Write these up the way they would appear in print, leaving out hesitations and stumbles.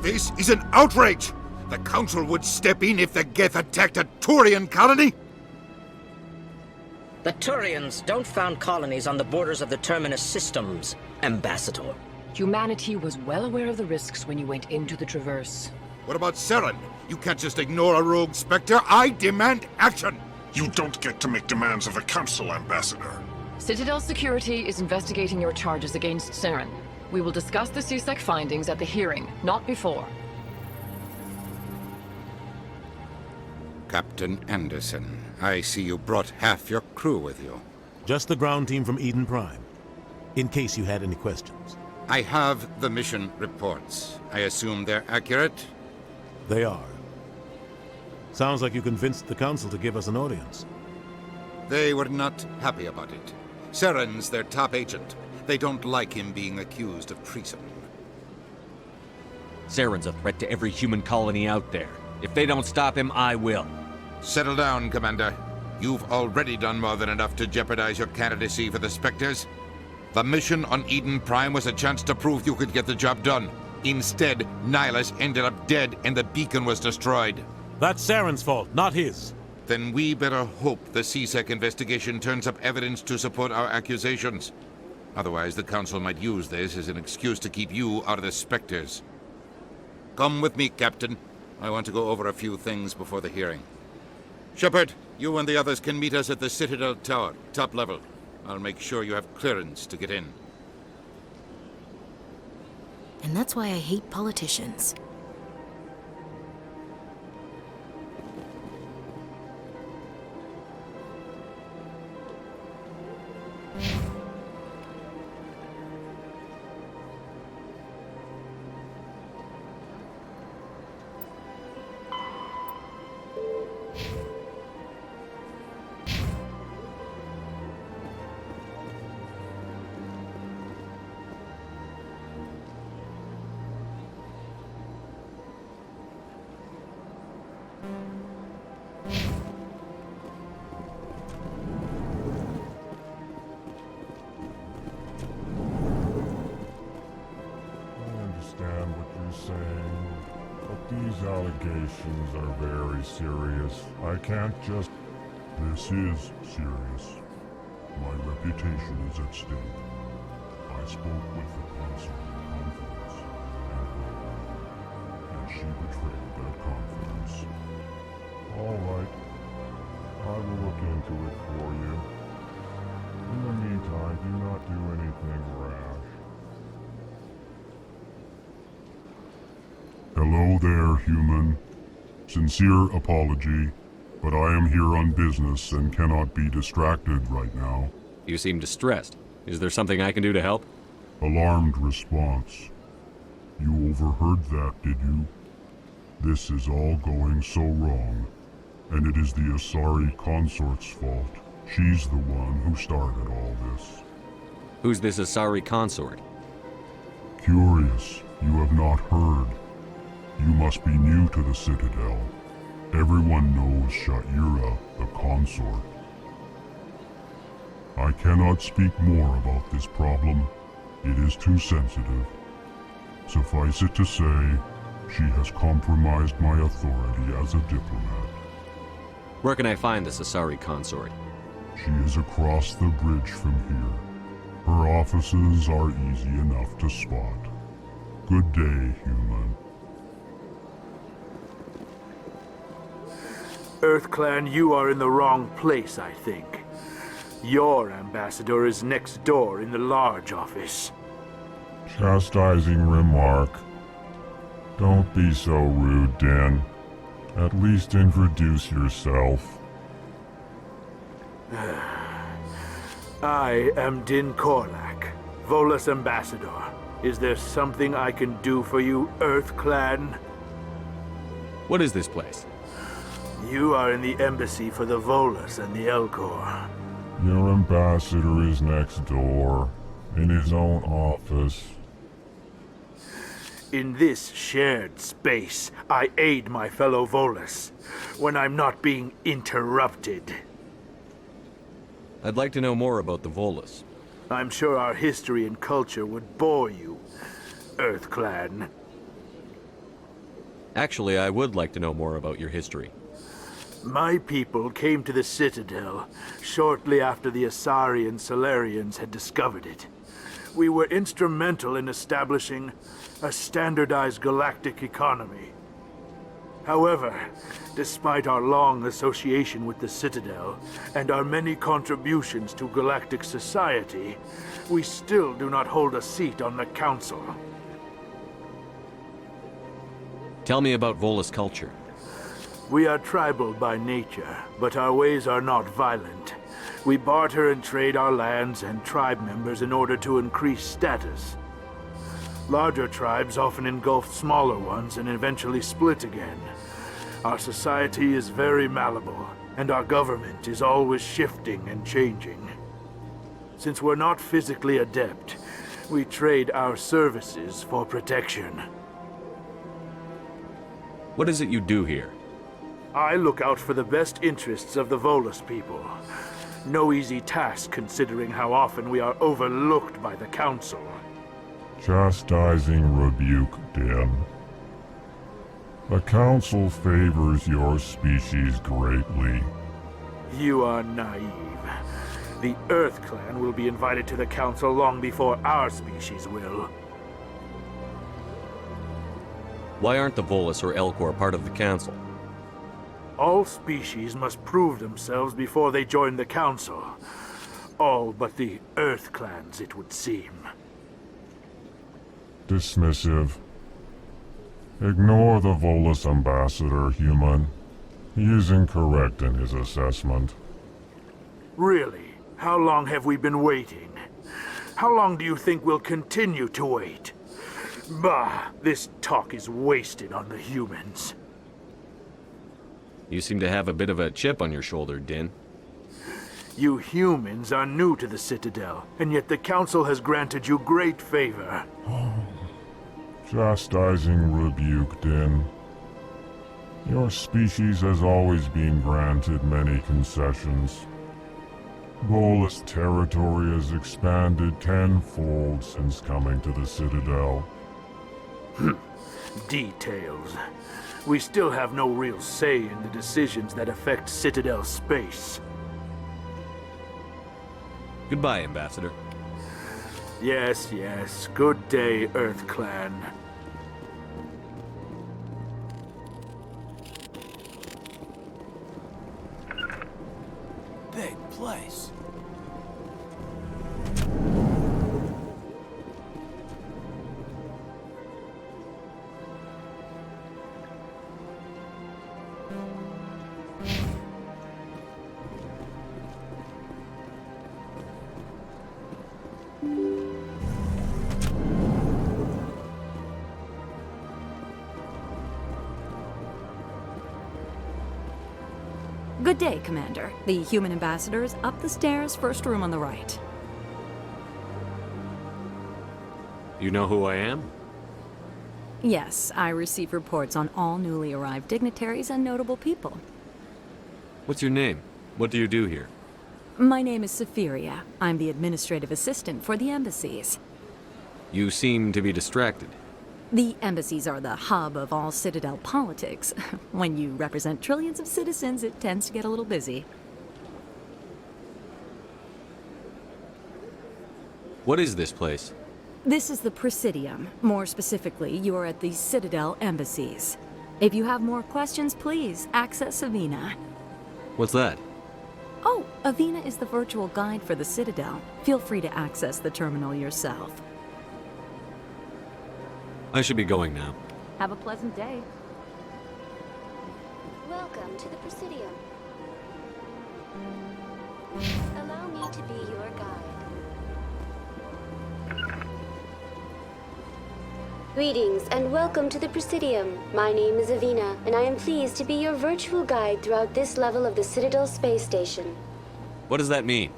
This is an outrage! The Council would step in if the Geth attacked a Turian colony! The Turians don't found colonies on the borders of the Terminus systems, Ambassador. Humanity was well aware of the risks when you went into the Traverse. What about Saren? You can't just ignore a rogue Spectre. I demand action! You don't get to make demands of the Council, Ambassador. Citadel Security is investigating your charges against Saren. We will discuss the CSEC findings at the hearing, not before. Captain Anderson, I see you brought half your crew with you. Just the ground team from Eden Prime, in case you had any questions. I have the mission reports. I assume they're accurate? They are. Sounds like you convinced the Council to give us an audience. They were not happy about it. Saren's their top agent. They don't like him being accused of treason. Saren's a threat to every human colony out there. If they don't stop him, I will. Settle down, Commander. You've already done more than enough to jeopardize your candidacy for the Spectres. The mission on Eden Prime was a chance to prove you could get the job done. Instead, Nihilus ended up dead and the beacon was destroyed. That's Saren's fault, not his. Then we better hope the CSEC investigation turns up evidence to support our accusations. Otherwise, the Council might use this as an excuse to keep you out of the Spectres. Come with me, Captain. I want to go over a few things before the hearing. Shepard, you and the others can meet us at the Citadel Tower, top level. I'll make sure you have clearance to get in. And that's why I hate politicians. These allegations are very serious. I can't just... This is serious. My reputation is at stake. I spoke with the Council in confidence, and she betrayed that confidence. All right. I will look into it for you. In the meantime, do not do anything rash. Hello there, human. Sincere apology, but I am here on business and cannot be distracted right now. You seem distressed. Is there something I can do to help? Alarmed response. You overheard that, did you? This is all going so wrong, and it is the Asari consort's fault. She's the one who started all this. Who's this Asari consort? Curious, you have not heard. You must be new to the Citadel. Everyone knows Sha'ira, the consort. I cannot speak more about this problem. It is too sensitive. Suffice it to say, she has compromised my authority as a diplomat. Where can I find this Asari consort? She is across the bridge from here. Her offices are easy enough to spot. Good day, human. EarthClan, you are in the wrong place, I think. Your ambassador is next door in the large office. Chastising remark. Don't be so rude, Din. At least introduce yourself. I am Din Korlak, Volus ambassador. Is there something I can do for you, EarthClan? What is this place? You are in the embassy for the Volus and the Elcor. Your ambassador is next door, in his own office. In this shared space, I aid my fellow Volus when I'm not being interrupted. I'd like to know more about the Volus. I'm sure our history and culture would bore you, EarthClan. Actually, I would like to know more about your history. My people came to the Citadel shortly after the Asari and Solarians had discovered it. We were instrumental in establishing a standardized galactic economy. However, despite our long association with the Citadel and our many contributions to galactic society, we still do not hold a seat on the Council. Tell me about Volus culture. We are tribal by nature, but our ways are not violent. We barter and trade our lands and tribe members in order to increase status. Larger tribes often engulf smaller ones and eventually split again. Our society is very malleable, and our government is always shifting and changing. Since we're not physically adept, we trade our services for protection. What is it you do here? I look out for the best interests of the Volus people. No easy task considering how often we are overlooked by the Council. Chastising rebuke, Din. The Council favors your species greatly. You are naive. The Earth Clan will be invited to the Council long before our species will. Why aren't the Volus or Elcor part of the Council? All species must prove themselves before they join the Council. All but the Earth Clans, it would seem. Dismissive. Ignore the Volus ambassador, human. He is incorrect in his assessment. Really? How long have we been waiting? How long do you think we'll continue to wait? Bah, this talk is wasted on the humans. You seem to have a bit of a chip on your shoulder, Din. You humans are new to the Citadel, and yet the Council has granted you great favor. Chastising rebuke, Din. Your species has always been granted many concessions. Volus territory has expanded tenfold since coming to the Citadel. Details. We still have no real say in the decisions that affect Citadel space. Goodbye, Ambassador. Yes, yes. Good day, Earth Clan. Big place. Good day, Commander. The human ambassador is up the stairs, first room on the right. You know who I am? Yes, I receive reports on all newly arrived dignitaries and notable people. What's your name? What do you do here? My name is Sephiria. I'm the administrative assistant for the embassies. You seem to be distracted. The embassies are the hub of all Citadel politics. When you represent trillions of citizens, it tends to get a little busy. What is this place? This is the Presidium. More specifically, you are at the Citadel embassies. If you have more questions, please access Avina. What's that? Oh, Avina is the virtual guide for the Citadel. Feel free to access the terminal yourself. I should be going now. Have a pleasant day. Welcome to the Presidium. Allow me to be your guide. Greetings and welcome to the Presidium. My name is Avina, and I am pleased to be your virtual guide throughout this level of the Citadel space station. What does that mean?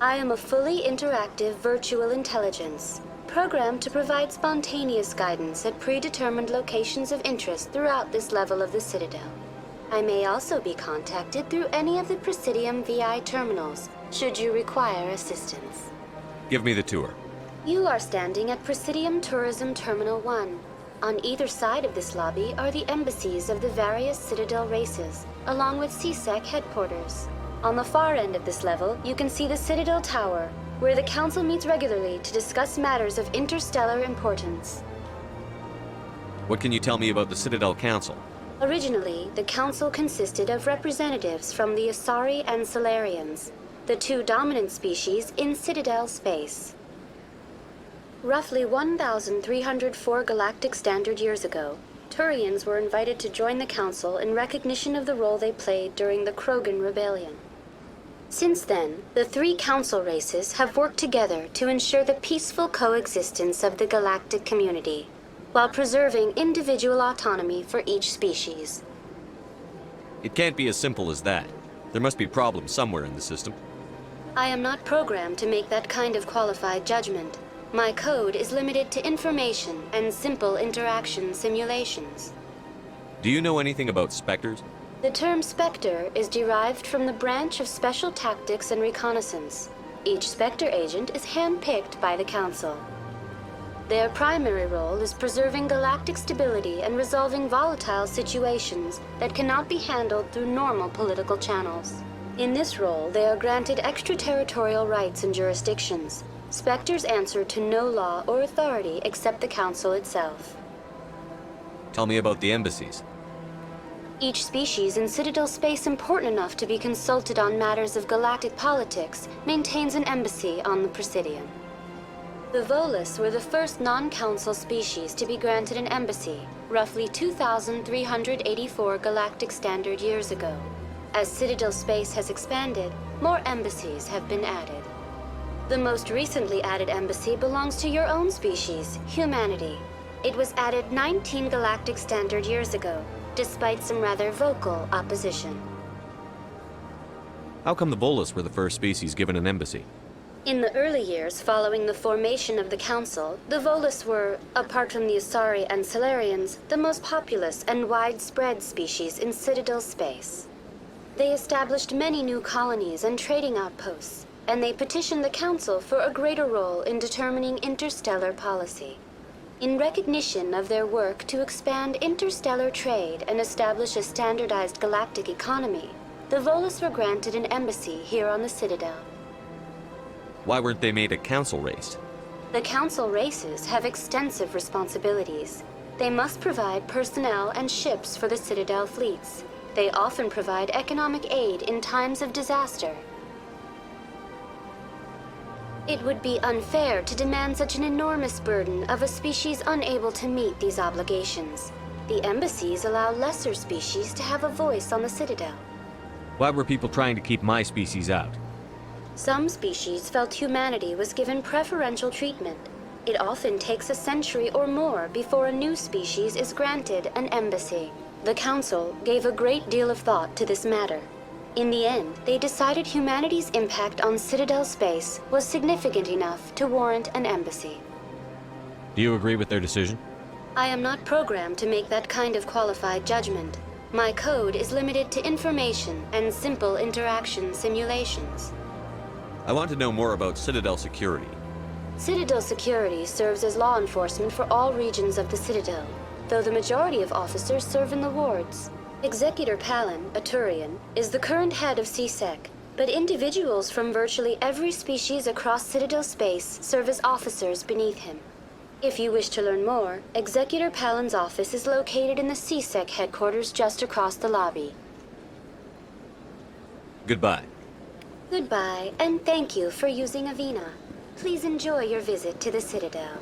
I am a fully interactive virtual intelligence, programmed to provide spontaneous guidance at predetermined locations of interest throughout this level of the Citadel. I may also be contacted through any of the Presidium VI terminals, should you require assistance. Give me the tour. You are standing at Presidium Tourism Terminal 1. On either side of this lobby are the embassies of the various Citadel races, along with CSEC headquarters. On the far end of this level, you can see the Citadel Tower, where the Council meets regularly to discuss matters of interstellar importance. What can you tell me about the Citadel Council? Originally, the Council consisted of representatives from the Asari and Salarians, the two dominant species in Citadel space. Roughly 1,304 galactic standard years ago, Turians were invited to join the Council in recognition of the role they played during the Krogan Rebellion. Since then, the three Council races have worked together to ensure the peaceful coexistence of the galactic community, while preserving individual autonomy for each species. It can't be as simple as that. There must be problems somewhere in the system. I am not programmed to make that kind of qualified judgment. My code is limited to information and simple interaction simulations. Do you know anything about Spectres? The term Spectre is derived from the branch of Special Tactics and Reconnaissance. Each Spectre agent is hand-picked by the Council. Their primary role is preserving galactic stability and resolving volatile situations that cannot be handled through normal political channels. In this role, they are granted extraterritorial rights and jurisdictions. Spectres answer to no law or authority except the Council itself. Tell me about the embassies. Each species in Citadel space important enough to be consulted on matters of galactic politics maintains an embassy on the Presidium. The Volus were the first non-Council species to be granted an embassy, roughly 2,384 galactic standard years ago. As Citadel space has expanded, more embassies have been added. The most recently added embassy belongs to your own species, humanity. It was added 19 galactic standard years ago, despite some rather vocal opposition. How come the Volus were the first species given an embassy? In the early years following the formation of the Council, the Volus were, apart from the Asari and Salarians, the most populous and widespread species in Citadel space. They established many new colonies and trading outposts, and they petitioned the Council for a greater role in determining interstellar policy. In recognition of their work to expand interstellar trade and establish a standardized galactic economy, the Volus were granted an embassy here on the Citadel. Why weren't they made a Council race? The Council races have extensive responsibilities. They must provide personnel and ships for the Citadel fleets. They often provide economic aid in times of disaster. It would be unfair to demand such an enormous burden of a species unable to meet these obligations. The embassies allow lesser species to have a voice on the Citadel. Why were people trying to keep my species out? Some species felt humanity was given preferential treatment. It often takes a century or more before a new species is granted an embassy. The Council gave a great deal of thought to this matter. In the end, they decided humanity's impact on Citadel space was significant enough to warrant an embassy. Do you agree with their decision? I am not programmed to make that kind of qualified judgment. My code is limited to information and simple interaction simulations. I want to know more about Citadel security. Citadel security serves as law enforcement for all regions of the Citadel, though the majority of officers serve in the wards. Executor Palin, a Turian, is the current head of CSEC, but individuals from virtually every species across Citadel space serve as officers beneath him. If you wish to learn more, Executor Palin's office is located in the CSEC headquarters just across the lobby. Goodbye. Goodbye, and thank you for using Avina. Please enjoy your visit to the Citadel.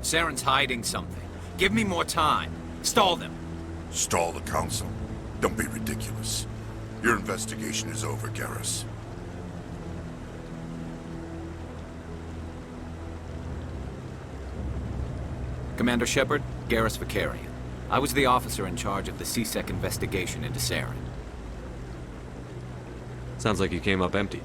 Saren's hiding something. Give me more time. Stall them. Stall the Council? Don't be ridiculous. Your investigation is over, Garrus. Commander Shepard, Garrus Vicarian. I was the officer in charge of the C-Sec investigation into Saren. Sounds like you came up empty.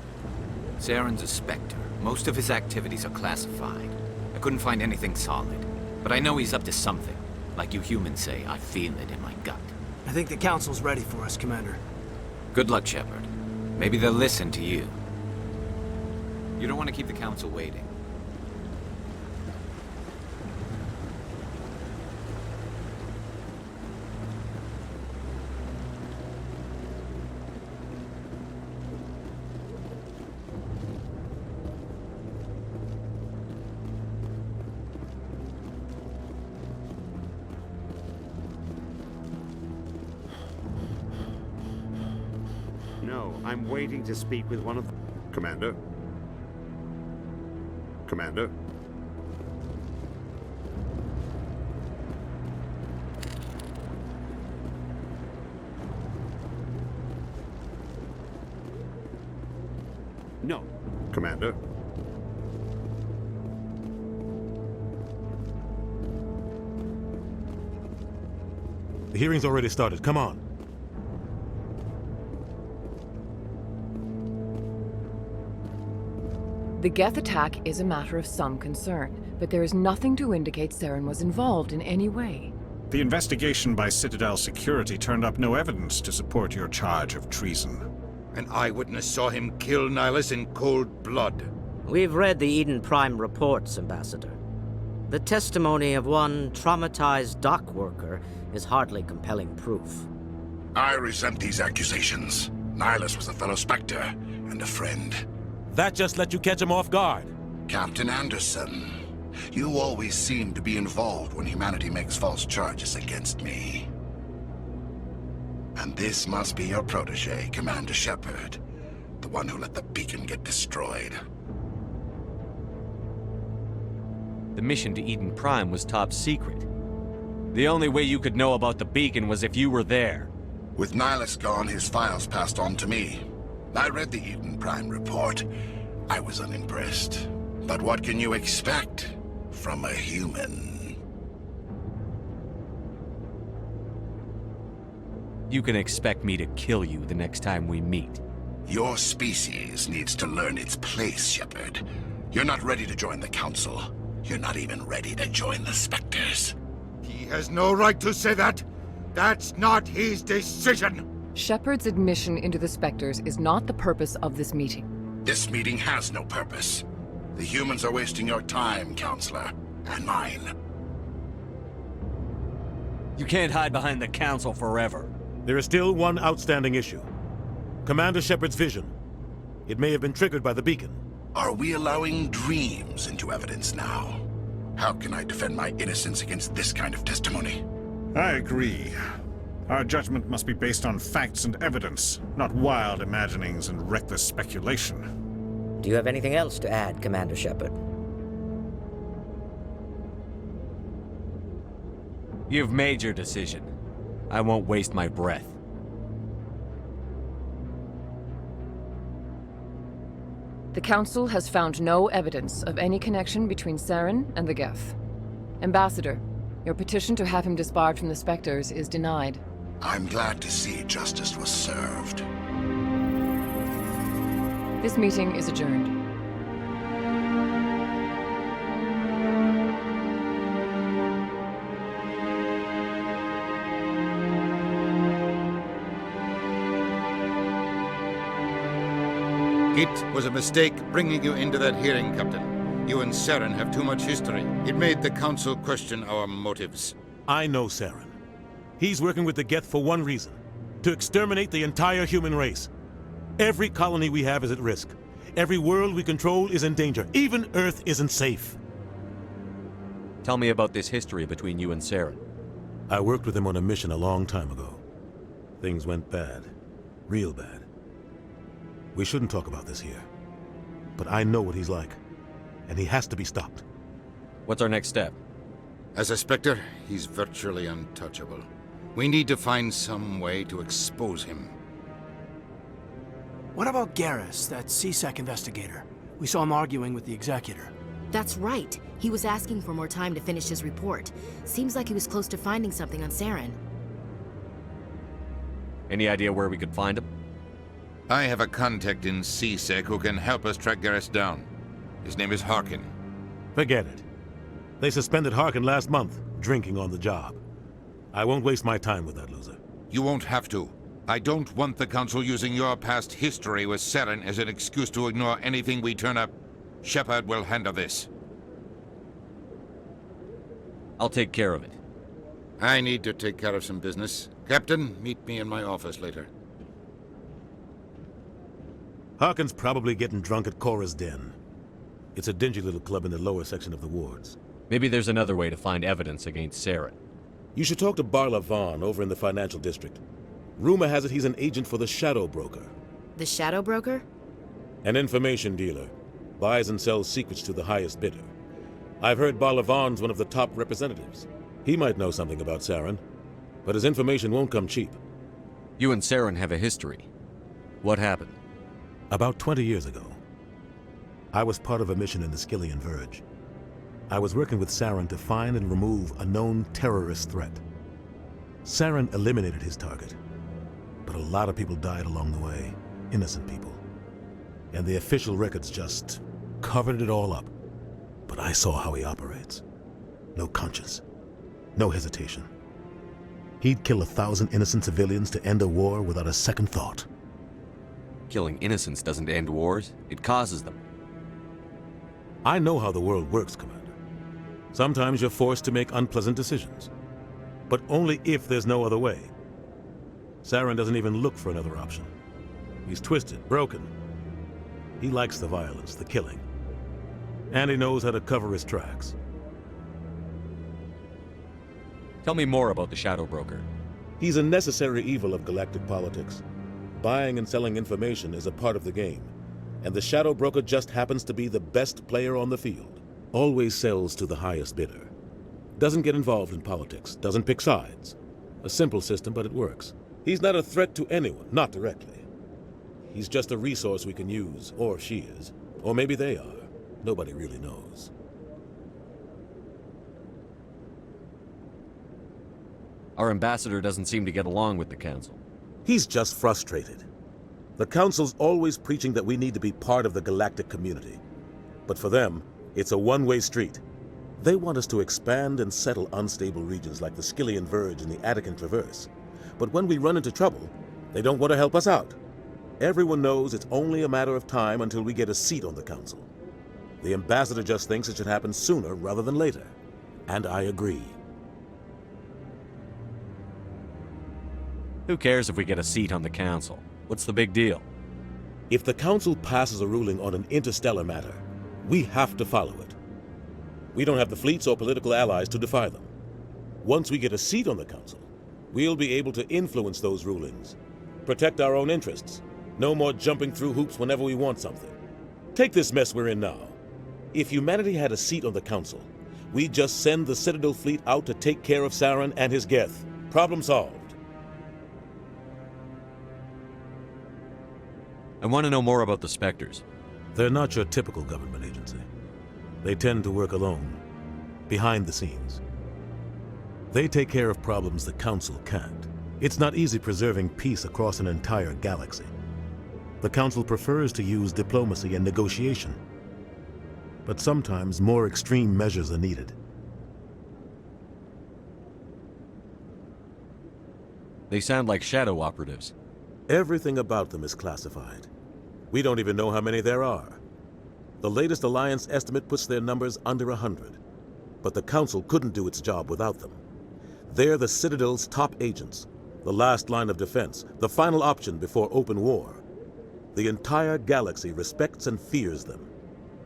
Saren's a Spectre. Most of his activities are classified. I couldn't find anything solid. But I know he's up to something. Like you humans say, I feel it in my gut. I think the Council's ready for us, Commander. Good luck, Shepard. Maybe they'll listen to you. You don't want to keep the Council waiting. No, I'm waiting to speak with one of the... Commander? Commander? No. Commander? The hearing's already started. Come on. The Geth attack is a matter of some concern, but there is nothing to indicate Saren was involved in any way. The investigation by Citadel security turned up no evidence to support your charge of treason. An eyewitness saw him kill Nihilus in cold blood. We've read the Eden Prime reports, Ambassador. The testimony of one traumatized dock worker is hardly compelling proof. I resent these accusations. Nihilus was a fellow Spectre and a friend. That just let you catch him off guard. Captain Anderson, you always seem to be involved when humanity makes false charges against me. And this must be your protege, Commander Shepard, the one who let the beacon get destroyed. The mission to Eden Prime was top secret. The only way you could know about the beacon was if you were there. With Nihilus gone, his files passed on to me. I read the Eden Prime report. I was unimpressed. But what can you expect from a human? You can expect me to kill you the next time we meet. Your species needs to learn its place, Shepard. You're not ready to join the Council. You're not even ready to join the Spectres. He has no right to say that. That's not his decision. Shepard's admission into the Spectres is not the purpose of this meeting. This meeting has no purpose. The humans are wasting your time, Counselor, and mine. You can't hide behind the Council forever. There is still one outstanding issue. Commander Shepard's vision. It may have been triggered by the beacon. Are we allowing dreams into evidence now? How can I defend my innocence against this kind of testimony? I agree. Our judgment must be based on facts and evidence, not wild imaginings and reckless speculation. Do you have anything else to add, Commander Shepard? You've made your decision. I won't waste my breath. The Council has found no evidence of any connection between Saren and the Geth. Ambassador, your petition to have him disbarred from the Spectres is denied. I'm glad to see justice was served. This meeting is adjourned. It was a mistake bringing you into that hearing, Captain. You and Saren have too much history. It made the Council question our motives. I know Saren. He's working with the Geth for one reason. To exterminate the entire human race. Every colony we have is at risk. Every world we control is in danger. Even Earth isn't safe. Tell me about this history between you and Saren. I worked with him on a mission a long time ago. Things went bad. Real bad. We shouldn't talk about this here. But I know what he's like. And he has to be stopped. What's our next step? As a Spectre, he's virtually untouchable. We need to find some way to expose him. What about Garrus, that C-Sec investigator? We saw him arguing with the Executor. That's right. He was asking for more time to finish his report. Seems like he was close to finding something on Saren. Any idea where we could find him? I have a contact in CSEC who can help us track Garrus down. His name is Harkin. Forget it. They suspended Harkin last month, drinking on the job. I won't waste my time with that loser. You won't have to. I don't want the Council using your past history with Saren as an excuse to ignore anything we turn up. Shepard will handle this. I'll take care of it. I need to take care of some business. Captain, meet me in my office later. Harkin's probably getting drunk at Cora's Den. It's a dingy little club in the lower section of the wards. Maybe there's another way to find evidence against Saren. You should talk to Barla Vaughn over in the financial district. Rumor has it he's an agent for the Shadow Broker. The Shadow Broker? An information dealer. Buys and sells secrets to the highest bidder. I've heard Barla Vaughn's one of the top representatives. He might know something about Saren, but his information won't come cheap. You and Saren have a history. What happened? About 20 years ago, I was part of a mission in the Skillian Verge. I was working with Saren to find and remove a known terrorist threat. Saren eliminated his target, but a lot of people died along the way, innocent people. And the official records just covered it all up. But I saw how he operates. No conscience, no hesitation. He'd kill 1,000 innocent civilians to end a war without a second thought. Killing innocents doesn't end wars, it causes them. I know how the world works, Commander. Sometimes you're forced to make unpleasant decisions, but only if there's no other way. Saren doesn't even look for another option. He's twisted, broken. He likes the violence, the killing, and he knows how to cover his tracks. Tell me more about the Shadow Broker. He's a necessary evil of galactic politics. Buying and selling information is a part of the game, and the Shadow Broker just happens to be the best player on the field. Always sells to the highest bidder. Doesn't get involved in politics, doesn't pick sides. A simple system, but it works. He's not a threat to anyone, not directly. He's just a resource we can use, or she is. Or maybe they are. Nobody really knows. Our ambassador doesn't seem to get along with the Council. He's just frustrated. The Council's always preaching that we need to be part of the galactic community. But for them, it's a one-way street. They want us to expand and settle unstable regions like the Skillian Verge and the Attican Traverse. But when we run into trouble, they don't want to help us out. Everyone knows it's only a matter of time until we get a seat on the Council. The ambassador just thinks it should happen sooner rather than later. And I agree. Who cares if we get a seat on the Council? What's the big deal? If the Council passes a ruling on an interstellar matter, we have to follow it. We don't have the fleets or political allies to defy them. Once we get a seat on the Council, we'll be able to influence those rulings, protect our own interests. No more jumping through hoops whenever we want something. Take this mess we're in now. If humanity had a seat on the Council, we'd just send the Citadel fleet out to take care of Saren and his Geth. Problem solved. I want to know more about the Spectres. They're not your typical government agency. They tend to work alone, behind the scenes. They take care of problems the Council can't. It's not easy preserving peace across an entire galaxy. The Council prefers to use diplomacy and negotiation. But sometimes more extreme measures are needed. They sound like shadow operatives. Everything about them is classified. We don't even know how many there are. The latest Alliance estimate puts their numbers under 100. But the Council couldn't do its job without them. They're the Citadel's top agents, the last line of defense, the final option before open war. The entire galaxy respects and fears them.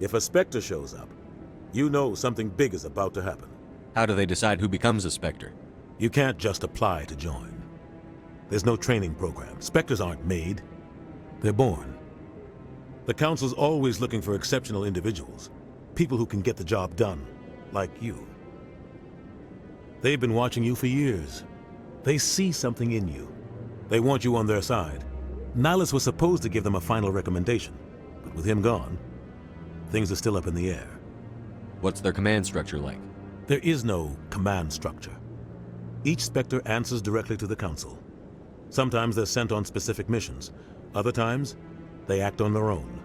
If a Spectre shows up, you know something big is about to happen. How do they decide who becomes a Spectre? You can't just apply to join. There's no training program. Spectres aren't made. They're born. The Council's always looking for exceptional individuals. People who can get the job done, like you. They've been watching you for years. They see something in you. They want you on their side. Nihilus was supposed to give them a final recommendation, but with him gone, things are still up in the air. What's their command structure like? There is no command structure. Each Spectre answers directly to the Council. Sometimes they're sent on specific missions. Other times, they act on their own.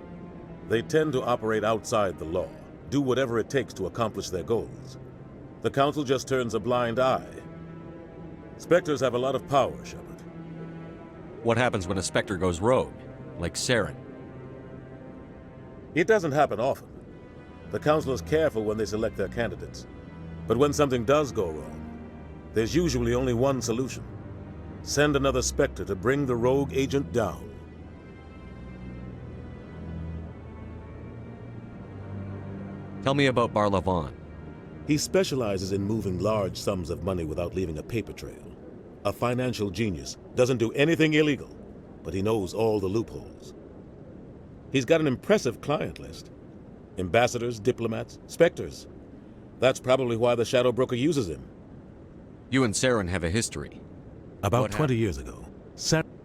They tend to operate outside the law, do whatever it takes to accomplish their goals. The Council just turns a blind eye. Spectres have a lot of power, Shepard. What happens when a Spectre goes rogue, like Saren? It doesn't happen often. The Council is careful when they select their candidates. But when something does go wrong, there's usually only one solution. Send another Spectre to bring the rogue agent down. Tell me about Barlavon. He specializes in moving large sums of money without leaving a paper trail. A financial genius, doesn't do anything illegal, but he knows all the loopholes. He's got an impressive client list. Ambassadors, diplomats, Spectres. That's probably why the Shadow Broker uses him. You and Saren have a history. About 20 years ago,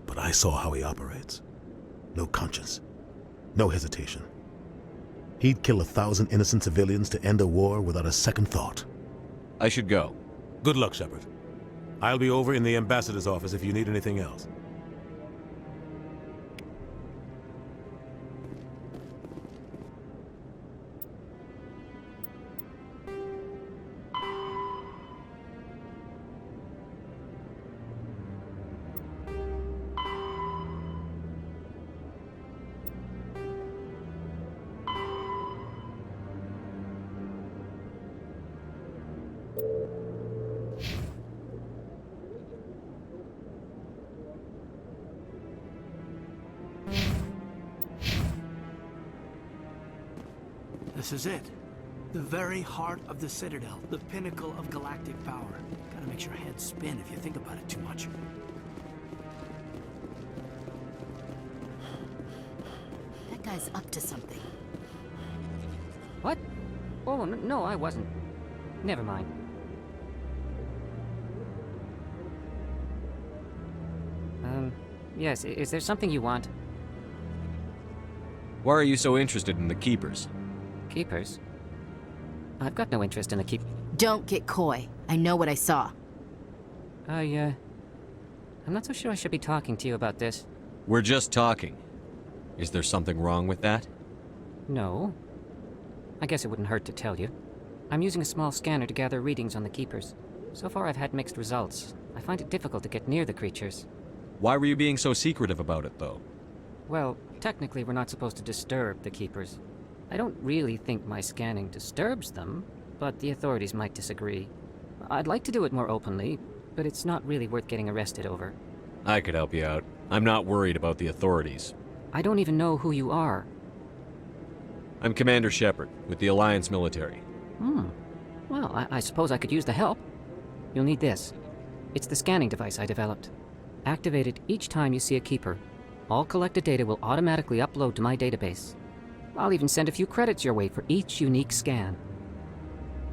but I saw how he operates. No conscience. No hesitation. He'd kill 1,000 innocent civilians to end a war without a second thought. I should go. Good luck, Shepard. I'll be over in the ambassador's office if you need anything else. This is it. The very heart of the Citadel, the pinnacle of galactic power. Kinda makes your head spin if you think about it too much. That guy's up to something. What? Oh, no, I wasn't. Never mind. Yes, is there something you want? Why are you so interested in the Keepers? Keepers? I've got no interest in the Don't get coy. I know what I saw. I'm not so sure I should be talking to you about this. We're just talking. Is there something wrong with that? No. I guess it wouldn't hurt to tell you. I'm using a small scanner to gather readings on the Keepers. So far I've had mixed results. I find it difficult to get near the creatures. Why were you being so secretive about it, though? Well, technically we're not supposed to disturb the Keepers. I don't really think my scanning disturbs them, but the authorities might disagree. I'd like to do it more openly, but it's not really worth getting arrested over. I could help you out. I'm not worried about the authorities. I don't even know who you are. I'm Commander Shepard, with the Alliance military. Well, I suppose I could use the help. You'll need this. It's the scanning device I developed. Activate it each time you see a Keeper. All collected data will automatically upload to my database. I'll even send a few credits your way for each unique scan.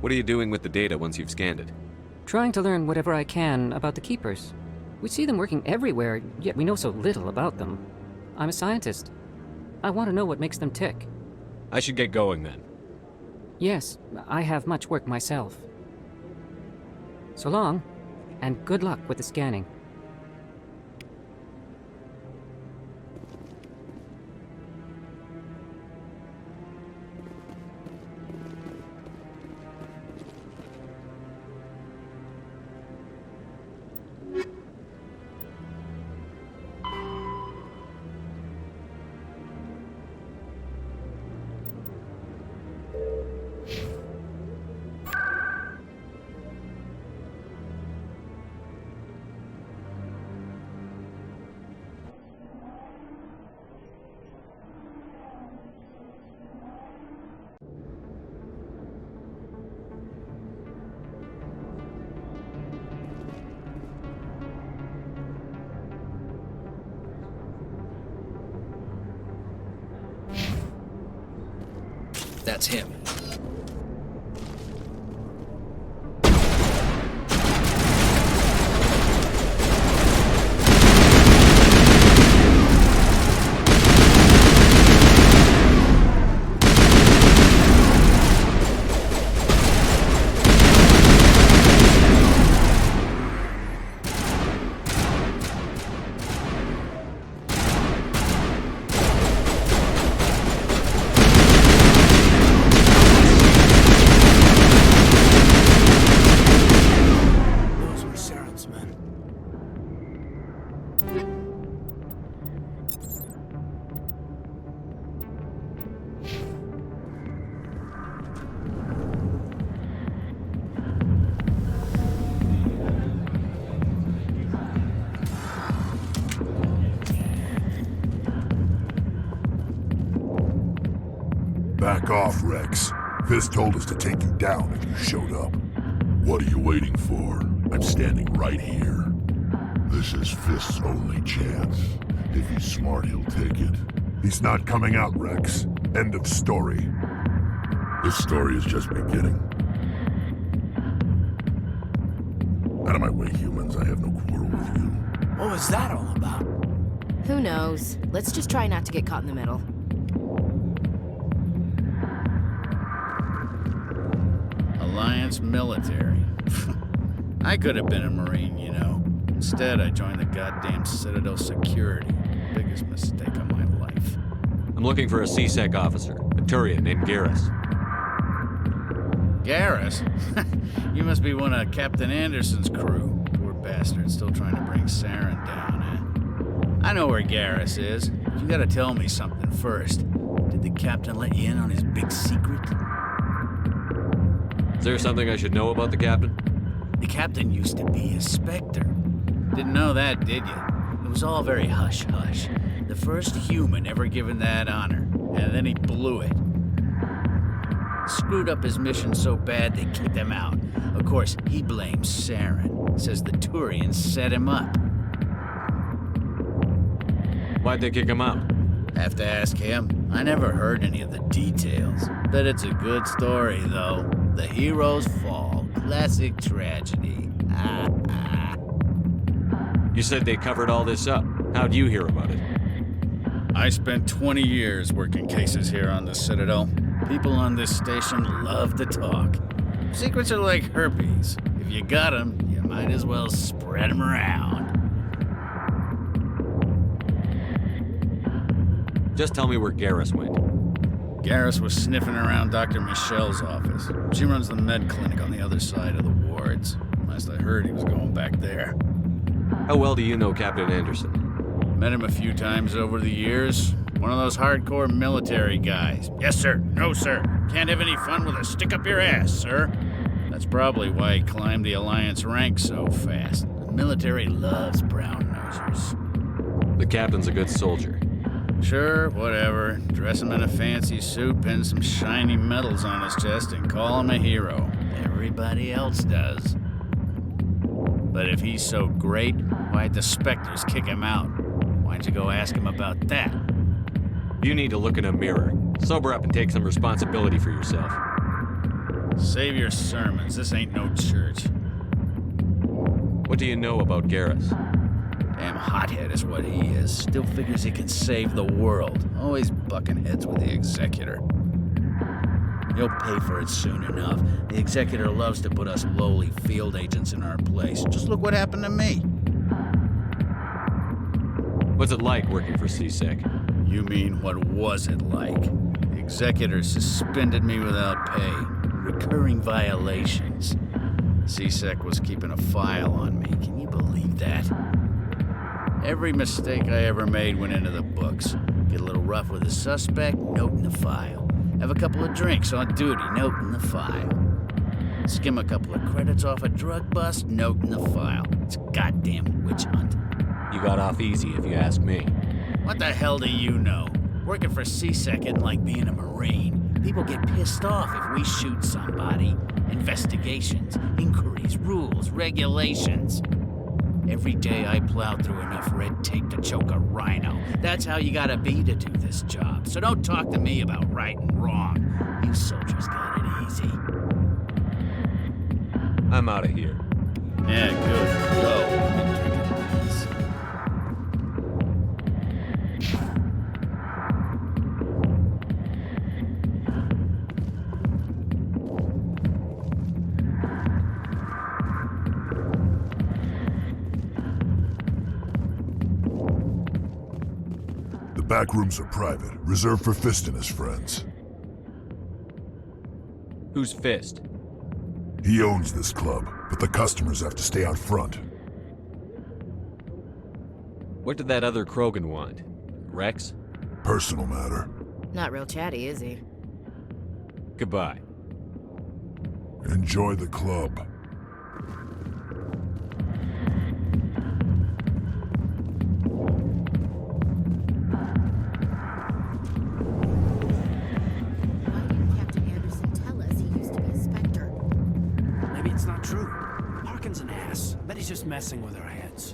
What are you doing with the data once you've scanned it? Trying to learn whatever I can about the Keepers. We see them working everywhere, yet we know so little about them. I'm a scientist. I want to know what makes them tick. I should get going then. Yes, I have much work myself. So long, and good luck with the scanning. That's him. Back off, Rex. Fist told us to take you down if you showed up. What are you waiting for? I'm standing right here. This is Fist's only chance. If he's smart, he'll take it. He's not coming out, Rex. End of story. This story is just beginning. Out of my way, humans. I have no quarrel with you. What was that all about? Who knows? Let's just try not to get caught in the middle. Alliance military. I could have been a Marine, you know. Instead, I joined the goddamn Citadel security. Biggest mistake of my life. I'm looking for a C-Sec officer, a Turian named Garrus. Garrus? You must be one of Captain Anderson's crew. Poor bastard, still trying to bring Saren down, eh? I know where Garrus is. But you gotta tell me something first. Did the captain let you in on his big secret? Is there something I should know about the captain? The captain used to be a Spectre. Didn't know that, did you? It was all very hush-hush. The first human ever given that honor, and then he blew it. Screwed up his mission so bad they kicked him out. Of course, he blames Saren. Says the Turians set him up. Why'd they kick him out? Have to ask him. I never heard any of the details. Bet it's a good story, though. The hero's fall. Classic tragedy. You said they covered all this up. How'd you hear about it? I spent 20 years working cases here on the Citadel. People on this station love to talk. Secrets are like herpes. If you got them, you might as well spread them around. Just tell me where Garrus went. Garrus was sniffing around Dr. Michelle's office. She runs the med clinic on the other side of the wards. Last I heard, he was going back there. How well do you know Captain Anderson? Met him a few times over the years. One of those hardcore military guys. Yes, sir. No, sir. Can't have any fun with a stick up your ass, sir. That's probably why he climbed the Alliance ranks so fast. The military loves brown-nosers. The captain's a good soldier. Sure, whatever. Dress him in a fancy suit, pin some shiny medals on his chest, and call him a hero. Everybody else does. But if he's so great, why'd the Spectres kick him out? Why'd you go ask him about that? You need to look in a mirror. Sober up and take some responsibility for yourself. Save your sermons. This ain't no church. What do you know about Garrus? Damn hothead is what he is. Still figures he can save the world. Always bucking heads with the Executor. He'll pay for it soon enough. The Executor loves to put us lowly field agents in our place. Just look what happened to me. What's it like working for C-Sec? You mean, what was it like? The Executor suspended me without pay. Recurring violations. C-Sec was keeping a file on me. Can you believe that? Every mistake I ever made went into the books. Get a little rough with a suspect, note in the file. Have a couple of drinks on duty, note in the file. Skim a couple of credits off a drug bust, note in the file. It's a goddamn witch hunt. You got off easy, if you ask me. What the hell do you know? Working for C-Sec isn't like being a Marine. People get pissed off if we shoot somebody. Investigations, inquiries, rules, regulations. Every day I plow through enough red tape to choke a rhino. That's how you gotta be to do this job. So don't talk to me about right and wrong. You soldiers got it easy. I'm out of here. Yeah, good. Go. The back rooms are private, reserved for Fist and his friends. Who's Fist? He owns this club, but the customers have to stay out front. What did that other Krogan want? Rex? Personal matter. Not real chatty, is he? Goodbye. Enjoy the club. He's just messing with our heads.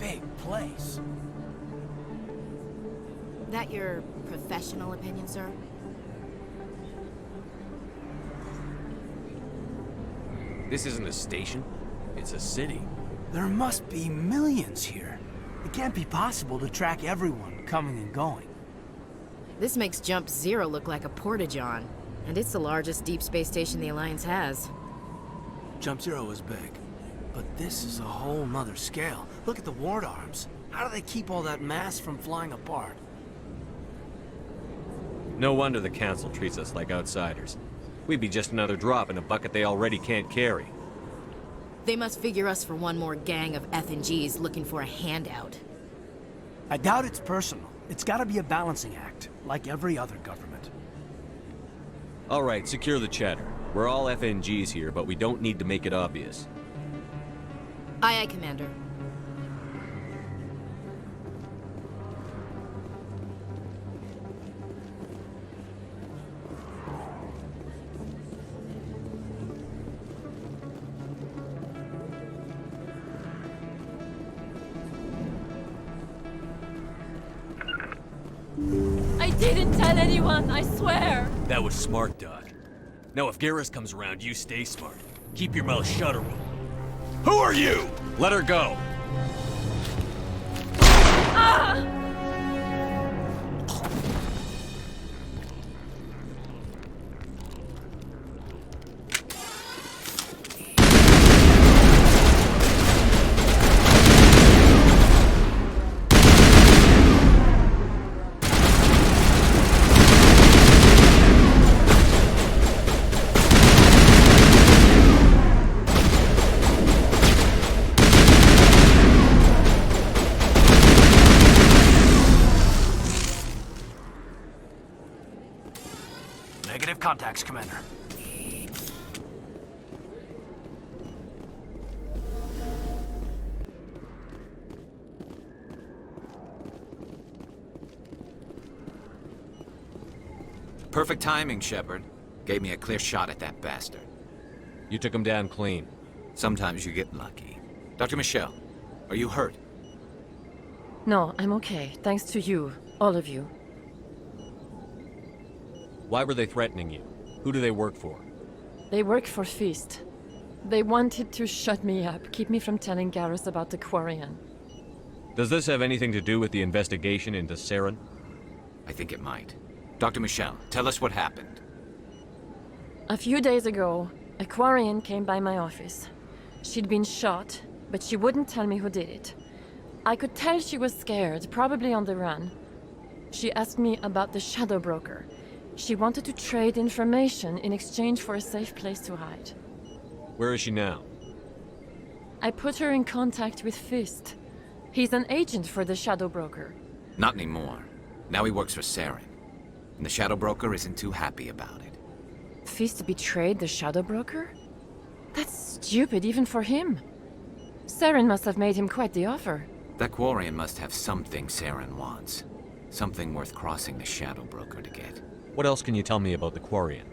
Big place. That your professional opinion, sir? This isn't a station. It's a city. There must be millions here. It can't be possible to track everyone coming and going. This makes Jump Zero look like a porta-john, and it's the largest deep space station the Alliance has. Jump Zero is big, but this is a whole nother scale. Look at the ward arms. How do they keep all that mass from flying apart? No wonder the Council treats us like outsiders. We'd be just another drop in a bucket they already can't carry. They must figure us for one more gang of F&Gs looking for a handout. I doubt it's personal. It's gotta be a balancing act, like every other government. All right, secure the chatter. We're all FNGs here, but we don't need to make it obvious. Aye, aye, Commander. I didn't tell anyone, I swear! That was smart, Dot. Now if Garrus comes around, you stay smart. Keep your mouth shut, or Who are you? Let her go. Ah! Negative contacts, Commander. Perfect timing, Shepard. Gave me a clear shot at that bastard. You took him down clean. Sometimes you get lucky. Dr. Michelle, are you hurt? No, I'm okay. Thanks to you. All of you. Why were they threatening you? Who do they work for? They work for Feast. They wanted to shut me up, keep me from telling Garrus about the Quarian. Does this have anything to do with the investigation into Saren? I think it might. Dr. Michelle, tell us what happened. A few days ago, a Quarian came by my office. She'd been shot, but she wouldn't tell me who did it. I could tell she was scared, probably on the run. She asked me about the Shadow Broker. She wanted to trade information in exchange for a safe place to hide. Where is she now? I put her in contact with Fist. He's an agent for the Shadow Broker. Not anymore. Now he works for Saren. And the Shadow Broker isn't too happy about it. Fist betrayed the Shadow Broker? That's stupid even for him. Saren must have made him quite the offer. That Quarian must have something Saren wants. Something worth crossing the Shadow Broker to get. What else can you tell me about the Quarian?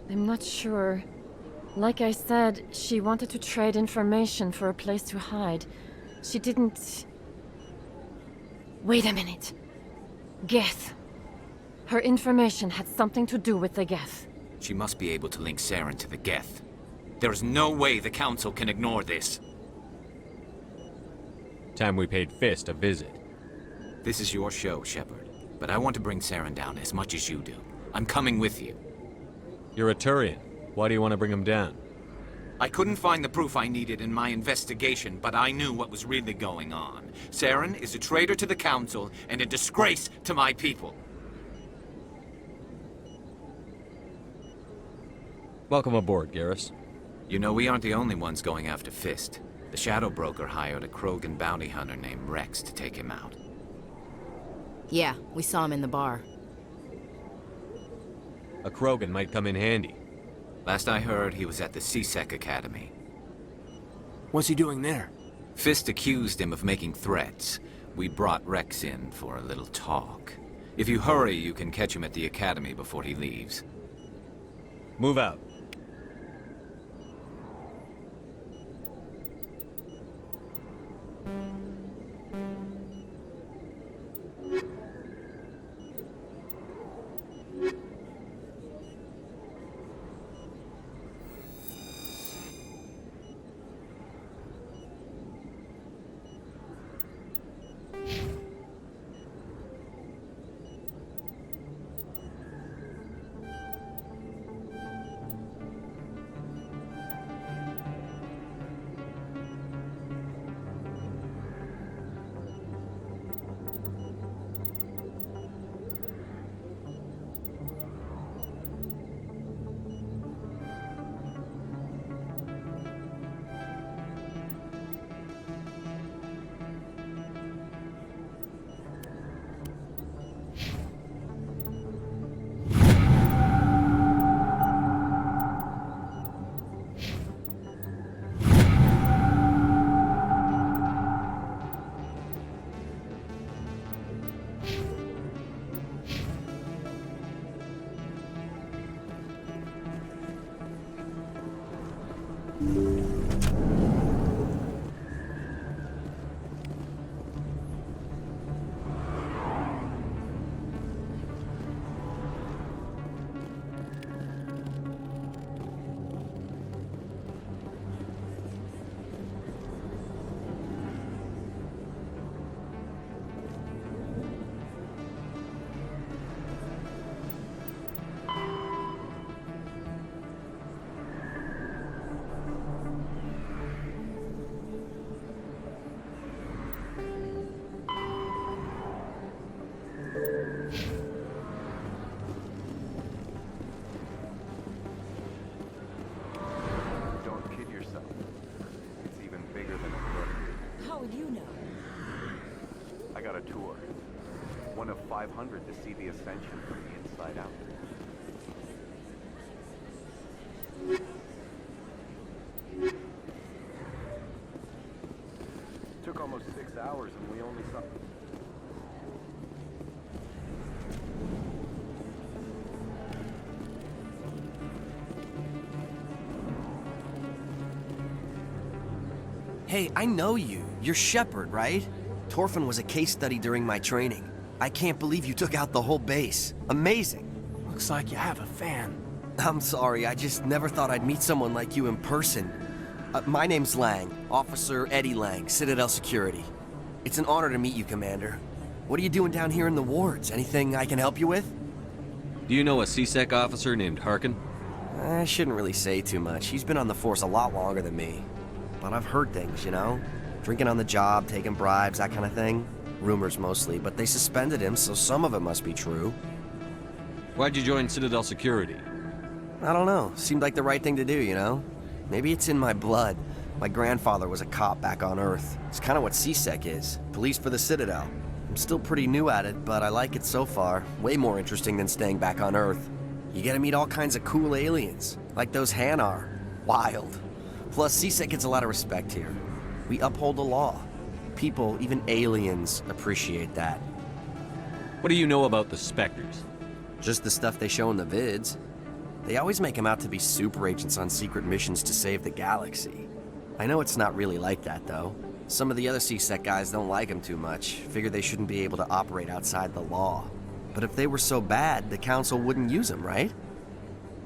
I'm not sure. Like I said, she wanted to trade information for a place to hide. She didn't... Wait a minute. Geth. Her information had something to do with the Geth. She must be able to link Saren to the Geth. There is no way the Council can ignore this. Time we paid Fist a visit. This is your show, Shepard. But I want to bring Saren down as much as you do. I'm coming with you. You're a Turian. Why do you want to bring him down? I couldn't find the proof I needed in my investigation, but I knew what was really going on. Saren is a traitor to the Council and a disgrace to my people. Welcome aboard, Garrus. You know, we aren't the only ones going after Fist. The Shadow Broker hired a Krogan bounty hunter named Rex to take him out. Yeah, we saw him in the bar. A Krogan might come in handy. Last I heard, he was at the CSEC Academy. What's he doing there? Fist accused him of making threats. We brought Rex in for a little talk. If you hurry, you can catch him at the Academy before he leaves. Move out. I got a tour. One of 500 to see the Ascension from the inside out. Took almost 6 hours and we only saw... Hey, I know you. You're Shepard, right? Torfin was a case study during my training. I can't believe you took out the whole base. Amazing. Looks like you have a fan. I'm sorry, I just never thought I'd meet someone like you in person. My name's Lang, Officer Eddie Lang, Citadel Security. It's an honor to meet you, Commander. What are you doing down here in the wards? Anything I can help you with? Do you know a CSEC officer named Harkin? I shouldn't really say too much. He's been on the force a lot longer than me. But I've heard things, you know? Drinking on the job, taking bribes, that kind of thing. Rumors mostly, but they suspended him, so some of it must be true. Why'd you join Citadel Security? I don't know. Seemed like the right thing to do, you know? Maybe it's in my blood. My grandfather was a cop back on Earth. It's kind of what CSEC is. Police for the Citadel. I'm still pretty new at it, but I like it so far. Way more interesting than staying back on Earth. You get to meet all kinds of cool aliens, like those Hanar. Wild. Plus, CSEC gets a lot of respect here. We uphold the law. People, even aliens, appreciate that. What do you know about the Spectres? Just the stuff they show in the vids. They always make them out to be super agents on secret missions to save the galaxy. I know it's not really like that, though. Some of the other CSEC guys don't like them too much, figure they shouldn't be able to operate outside the law. But if they were so bad, the Council wouldn't use them, right?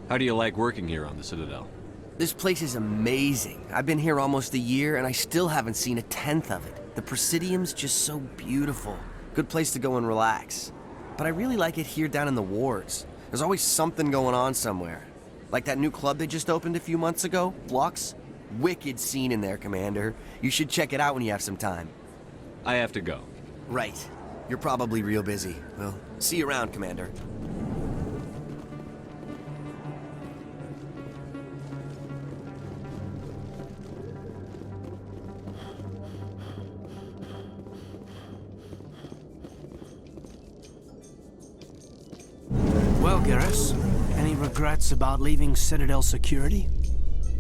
How do you like working here on the Citadel? This place is amazing. I've been here almost a year, and I still haven't seen a tenth of it. The Presidium's just so beautiful. Good place to go and relax. But I really like it here down in the wards. There's always something going on somewhere. Like that new club they just opened a few months ago, Flux. Wicked scene in there, Commander. You should check it out when you have some time. I have to go. Right. You're probably real busy. Well, see you around, Commander. Well, Garrus, any regrets about leaving Citadel security?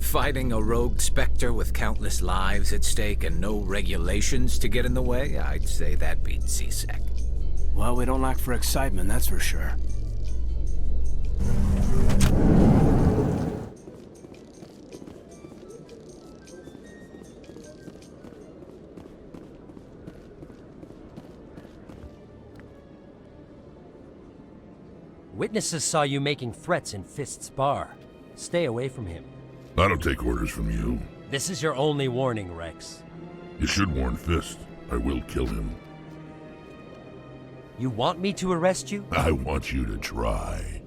Fighting a rogue Spectre with countless lives at stake and no regulations to get in the way? I'd say that beats CSEC. Well, we don't lack for excitement, that's for sure. Witnesses saw you making threats in Fist's bar. Stay away from him. I don't take orders from you. This is your only warning, Rex. You should warn Fist. I will kill him. You want me to arrest you? I want you to try.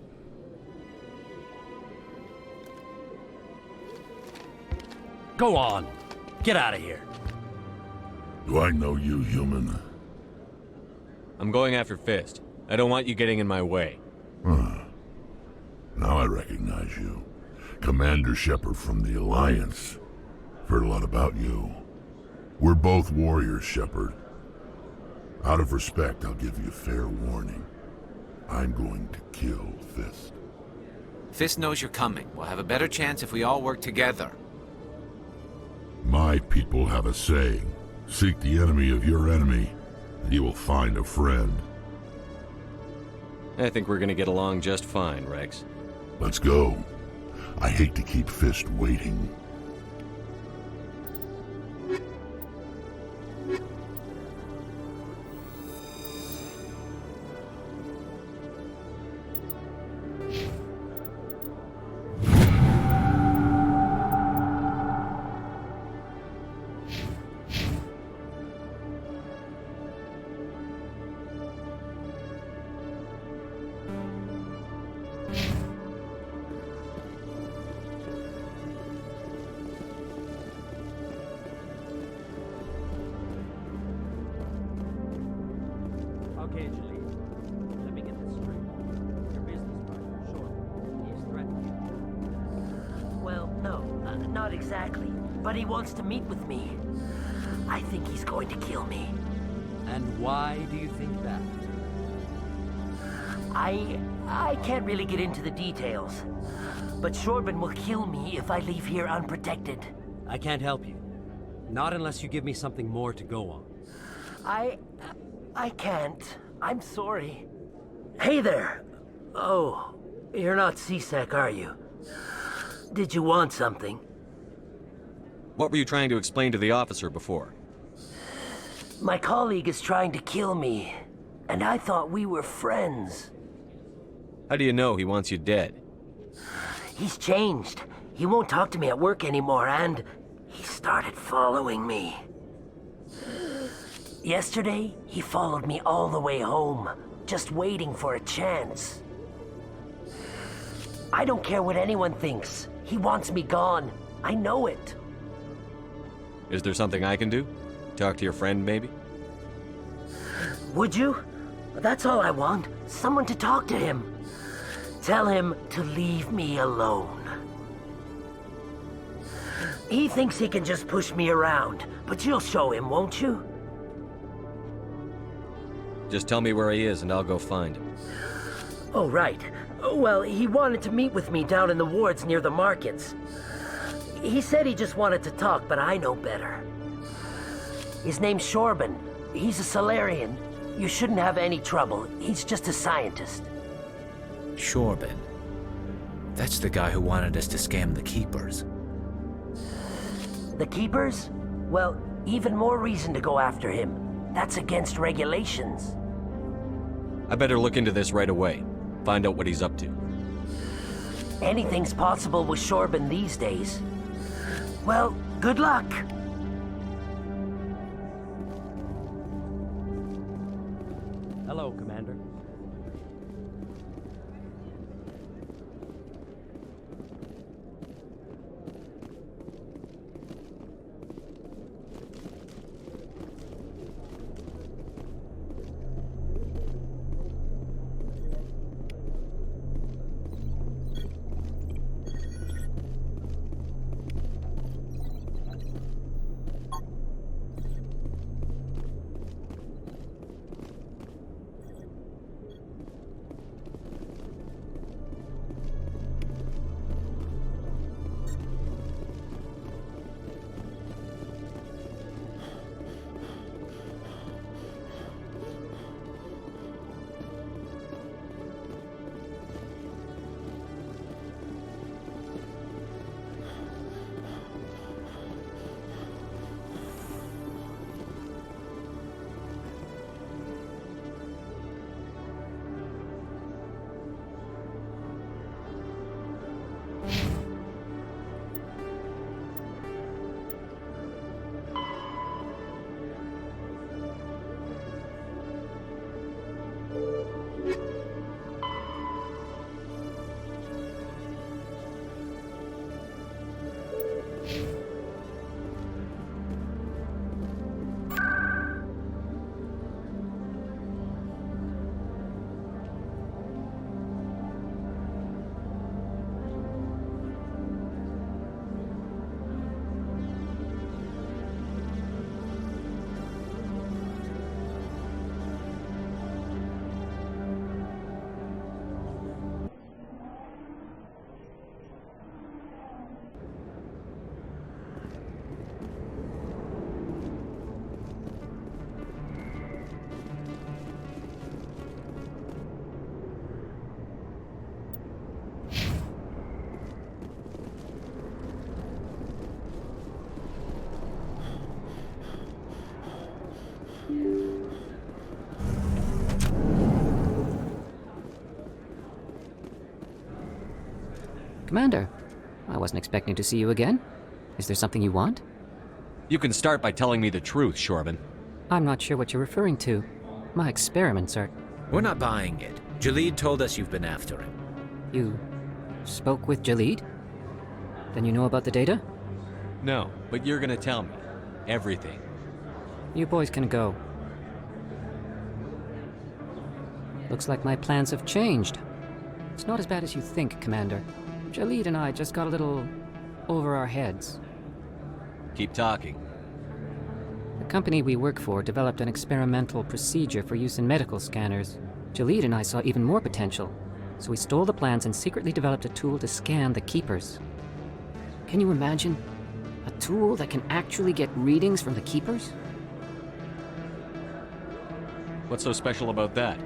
Go on. Get out of here. Do I know you, human? I'm going after Fist. I don't want you getting in my way. Now I recognize you. Commander Shepard from the Alliance. Heard a lot about you. We're both warriors, Shepard. Out of respect, I'll give you fair warning. I'm going to kill Fist. Fist knows you're coming. We'll have a better chance if we all work together. My people have a saying. Seek the enemy of your enemy, and you will find a friend. I think we're gonna get along just fine, Rex. Let's go. I hate to keep Fist waiting. Okay, Julie. Let me get this straight. Your business partner, Short, he's threatening you. Well, no, not exactly. But he wants to meet with me. I think he's going to kill me. And why do you think that? I can't really get into the details. But Shorban will kill me if I leave here unprotected. I can't help you. Not unless you give me something more to go on. I can't. I'm sorry. Hey there. Oh, you're not CSEC, are you? Did you want something? What were you trying to explain to the officer before? My colleague is trying to kill me, and I thought we were friends. How do you know he wants you dead? He's changed. He won't talk to me at work anymore, and he started following me. Yesterday, he followed me all the way home, just waiting for a chance. I don't care what anyone thinks. He wants me gone. I know it. Is there something I can do? Talk to your friend, maybe? Would you? That's all I want. Someone to talk to him. Tell him to leave me alone. He thinks he can just push me around, but you'll show him, won't you? Just tell me where he is and I'll go find him. Oh, right. Well, he wanted to meet with me down in the wards near the markets. He said he just wanted to talk, but I know better. His name's Shorban. He's a Solarian. You shouldn't have any trouble. He's just a scientist. Shorban. That's the guy who wanted us to scam the Keepers. The Keepers? Well, even more reason to go after him. That's against regulations. I better look into this right away. Find out what he's up to. Anything's possible with Shorban these days. Well, good luck. Hello, Commander. Commander, I wasn't expecting to see you again. Is there something you want? You can start by telling me the truth, Shorban. I'm not sure what you're referring to. My experiments are... We're not buying it. Jalid told us you've been after him. You spoke with Jalid? Then you know about the data? No, but you're gonna tell me. Everything. You boys can go. Looks like my plans have changed. It's not as bad as you think, Commander. Jalid and I just got a little over our heads. Keep talking. The company we work for developed an experimental procedure for use in medical scanners. Jalid and I saw even more potential, so we stole the plans and secretly developed a tool to scan the Keepers. Can you imagine? A tool that can actually get readings from the Keepers? What's so special about that?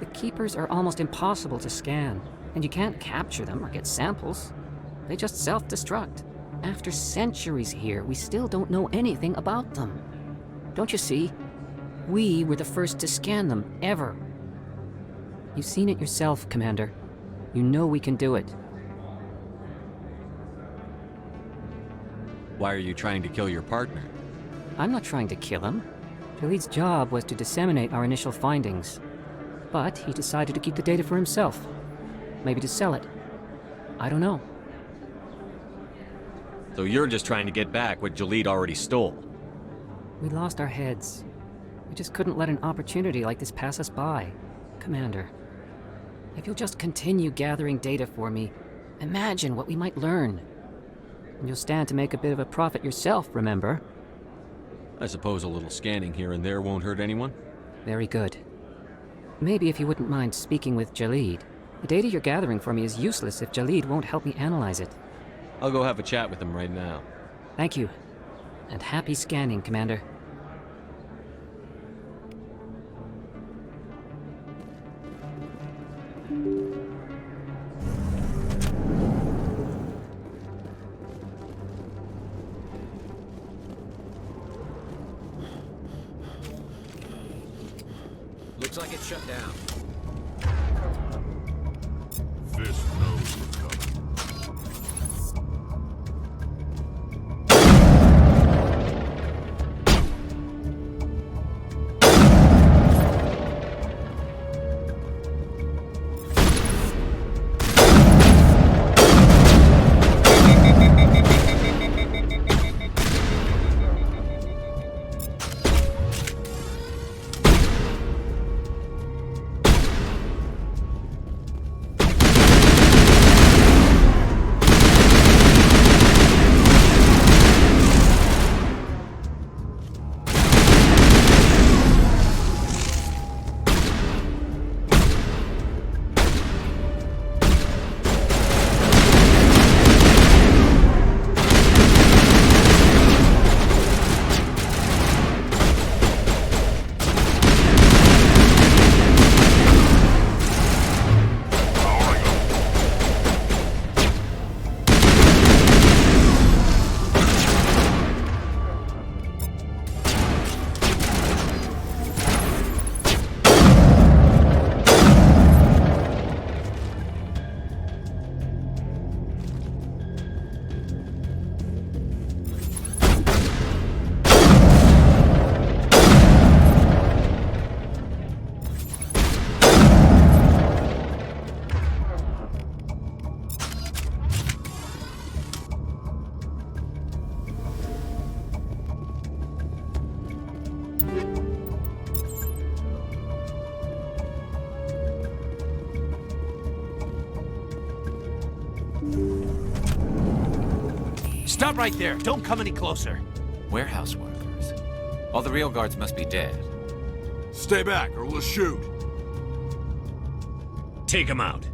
The Keepers are almost impossible to scan, and you can't capture them or get samples. They just self-destruct. After centuries here, we still don't know anything about them. Don't you see? We were the first to scan them, ever. You've seen it yourself, Commander. You know we can do it. Why are you trying to kill your partner? I'm not trying to kill him. Jalid's job was to disseminate our initial findings. But he decided to keep the data for himself. Maybe to sell it. I don't know. So you're just trying to get back what Jalid already stole? We lost our heads. We just couldn't let an opportunity like this pass us by. Commander, if you'll just continue gathering data for me, imagine what we might learn. And you'll stand to make a bit of a profit yourself, remember? I suppose a little scanning here and there won't hurt anyone? Very good. Maybe if you wouldn't mind speaking with Jalid. The data you're gathering for me is useless if Jalid won't help me analyze it. I'll go have a chat with him right now. Thank you. And happy scanning, Commander. Looks like it's shut down. This knows we're coming. Stop right there! Don't come any closer! Warehouse workers. All the real guards must be dead. Stay back, or we'll shoot. Take him out.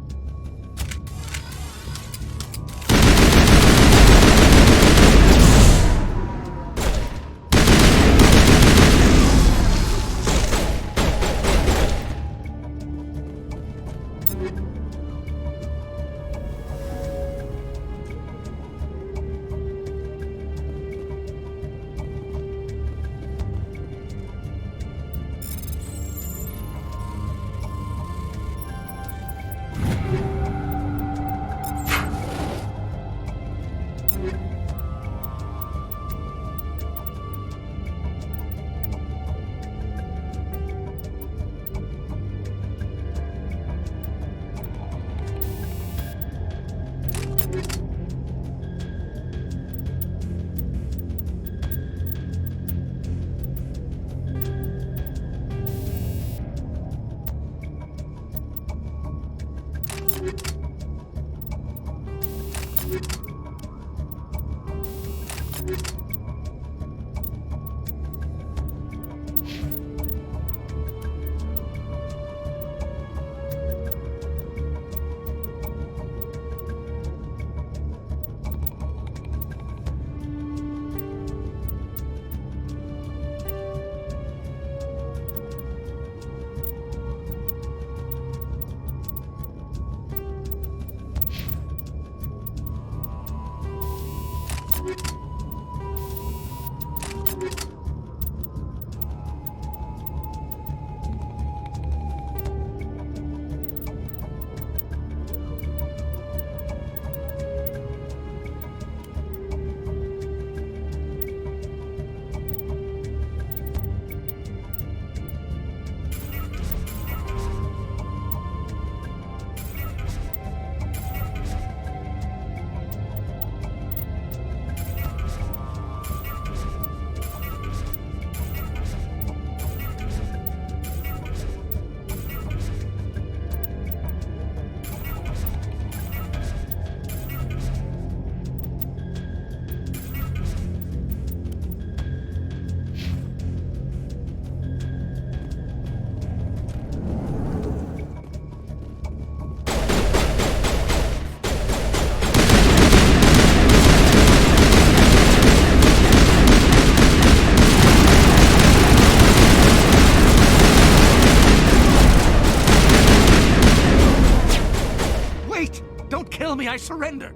surrender.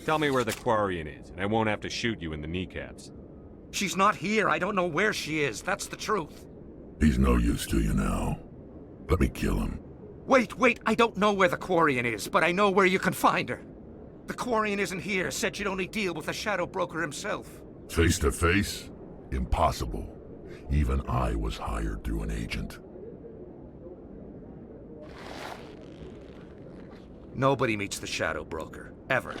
Tell me where the Quarian is, and I won't have to shoot you in the kneecaps. She's not here. I don't know where she is. That's the truth. He's no use to you now. Let me kill him. Wait. I don't know where the Quarian is, but I know where you can find her. The Quarian isn't here. Said you'd only deal with the Shadow Broker himself. Face to face? Impossible. Even I was hired through an agent. Nobody meets the Shadow Broker. Ever.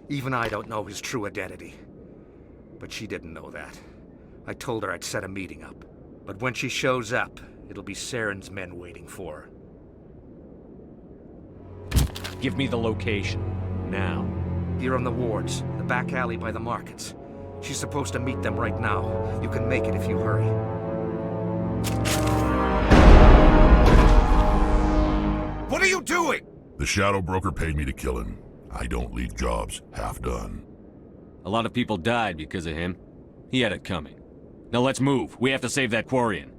Even I don't know his true identity. But she didn't know that. I told her I'd set a meeting up. But when she shows up, it'll be Saren's men waiting for her. Give me the location. Now. Here on the wards, the back alley by the markets. She's supposed to meet them right now. You can make it if you hurry. What are you doing? The Shadow Broker paid me to kill him. I don't leave jobs half done. A lot of people died because of him. He had it coming. Now let's move. We have to save that Quarian.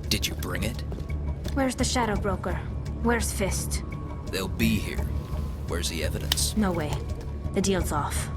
Did you bring it? Where's the Shadow Broker? Where's Fist? They'll be here. Where's the evidence? No way. The deal's off.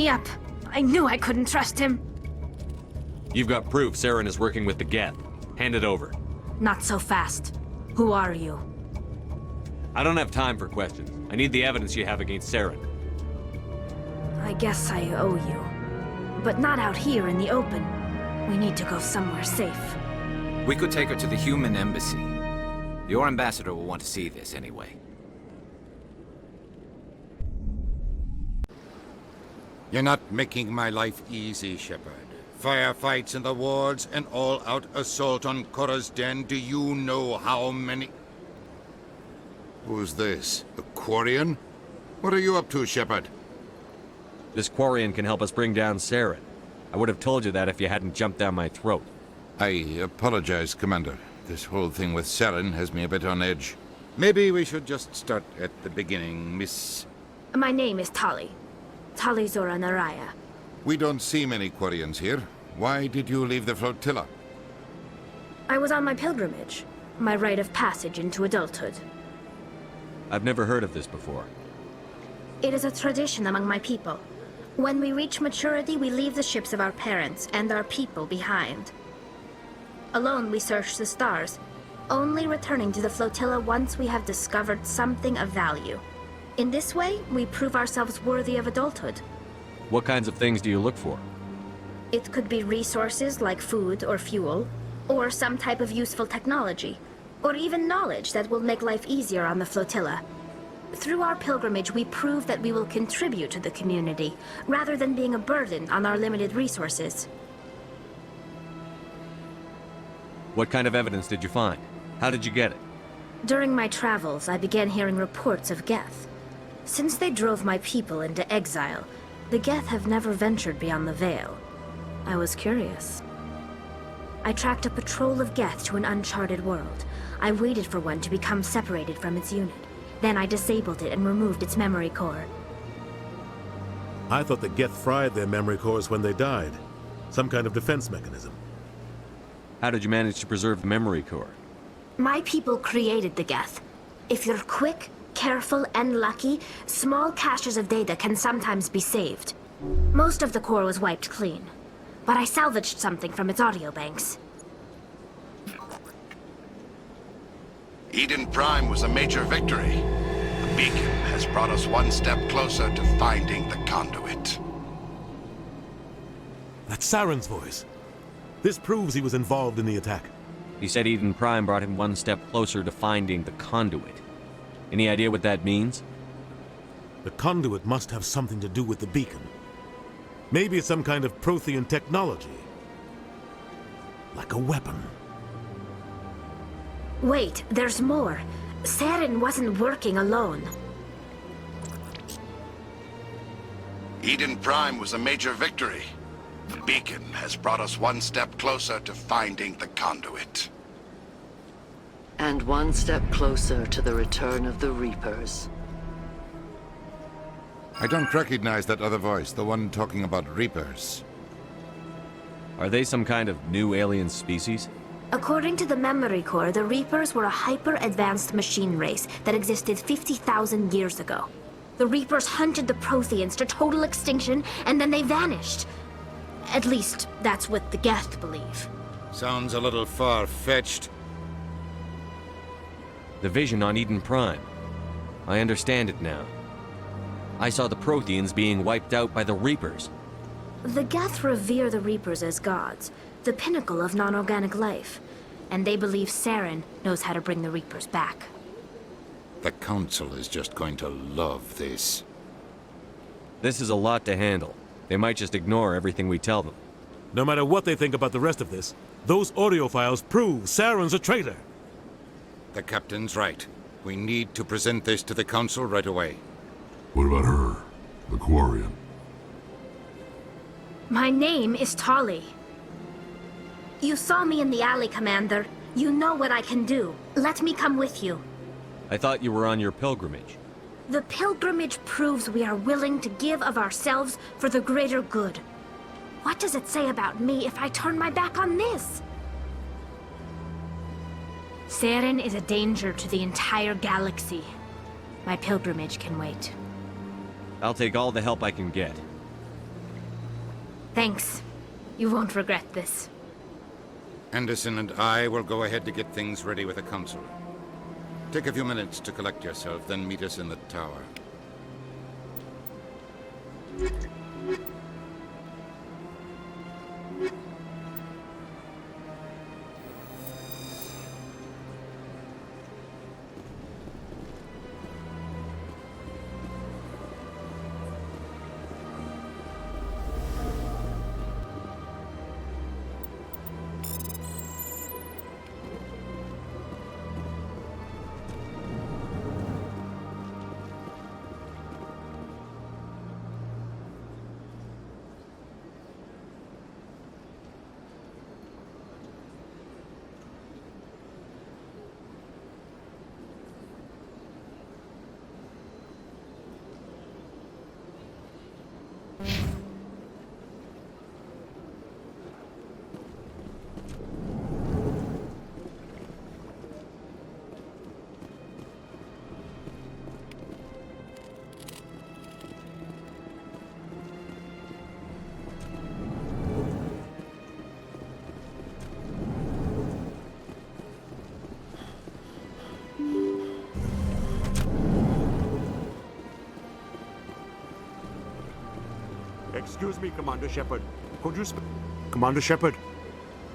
Up. I knew I couldn't trust him. You've got proof Saren is working with the Geth. Hand it over. Not so fast. Who are you? I don't have time for questions. I need the evidence you have against Saren. I guess I owe you. But not out here in the open. We need to go somewhere safe. We could take her to the human embassy. Your ambassador will want to see this anyway. You're not making my life easy, Shepard. Firefights in the wards, an all-out assault on Korra's den. Do you know how many... Who's this? A Quarian? What are you up to, Shepard? This Quarian can help us bring down Saren. I would have told you that if you hadn't jumped down my throat. I apologize, Commander. This whole thing with Saren has me a bit on edge. Maybe we should just start at the beginning, Miss... My name is Tali. Tali Zora Naraya. We don't see many Quarians here. Why did you leave the flotilla? I was on my pilgrimage. My rite of passage into adulthood. I've never heard of this before. It is a tradition among my people. When we reach maturity, we leave the ships of our parents and our people behind. Alone, we search the stars, only returning to the flotilla once we have discovered something of value. In this way, we prove ourselves worthy of adulthood. What kinds of things do you look for? It could be resources like food or fuel, or some type of useful technology, or even knowledge that will make life easier on the flotilla. Through our pilgrimage, we prove that we will contribute to the community, rather than being a burden on our limited resources. What kind of evidence did you find? How did you get it? During my travels, I began hearing reports of Geth. Since they drove my people into exile, the Geth have never ventured beyond the Veil. I was curious. I tracked a patrol of Geth to an uncharted world. I waited for one to become separated from its unit. Then I disabled it and removed its memory core. I thought the Geth fried their memory cores when they died. Some kind of defense mechanism. How did you manage to preserve the memory core? My people created the Geth. If you're quick, careful, and lucky, small caches of data can sometimes be saved. Most of the core was wiped clean, but I salvaged something from its audio banks. Eden Prime was a major victory. The beacon has brought us one step closer to finding the conduit. That's Saren's voice. This proves he was involved in the attack. He said Eden Prime brought him one step closer to finding the conduit. Any idea what that means? The conduit must have something to do with the beacon. Maybe it's some kind of Prothean technology. Like a weapon. Wait, there's more. Saren wasn't working alone. Eden Prime was a major victory. The beacon has brought us one step closer to finding the conduit. And one step closer to the return of the Reapers. I don't recognize that other voice, the one talking about Reapers. Are they some kind of new alien species? According to the memory core, the Reapers were a hyper-advanced machine race that existed 50,000 years ago. The Reapers hunted the Protheans to total extinction, and then they vanished. At least, that's what the Geth believe. Sounds a little far-fetched. The vision on Eden Prime. I understand it now. I saw the Protheans being wiped out by the Reapers. The Geth revere the Reapers as gods, the pinnacle of non-organic life, and they believe Saren knows how to bring the Reapers back. The Council is just going to love this. This is a lot to handle. They might just ignore everything we tell them. No matter what they think about the rest of this, those audio files prove Saren's a traitor. The Captain's right. We need to present this to the Council right away. What about her? The Quarian? My name is Tali. You saw me in the alley, Commander. You know what I can do. Let me come with you. I thought you were on your pilgrimage. The pilgrimage proves we are willing to give of ourselves for the greater good. What does it say about me if I turn my back on this? Saren is a danger to the entire galaxy. My pilgrimage can wait. I'll take all the help I can get. Thanks. You won't regret this. Anderson and I will go ahead to get things ready with the Council. Take a few minutes to collect yourself, then meet us in the tower. Excuse me, Commander Shepard. Could you Commander Shepard,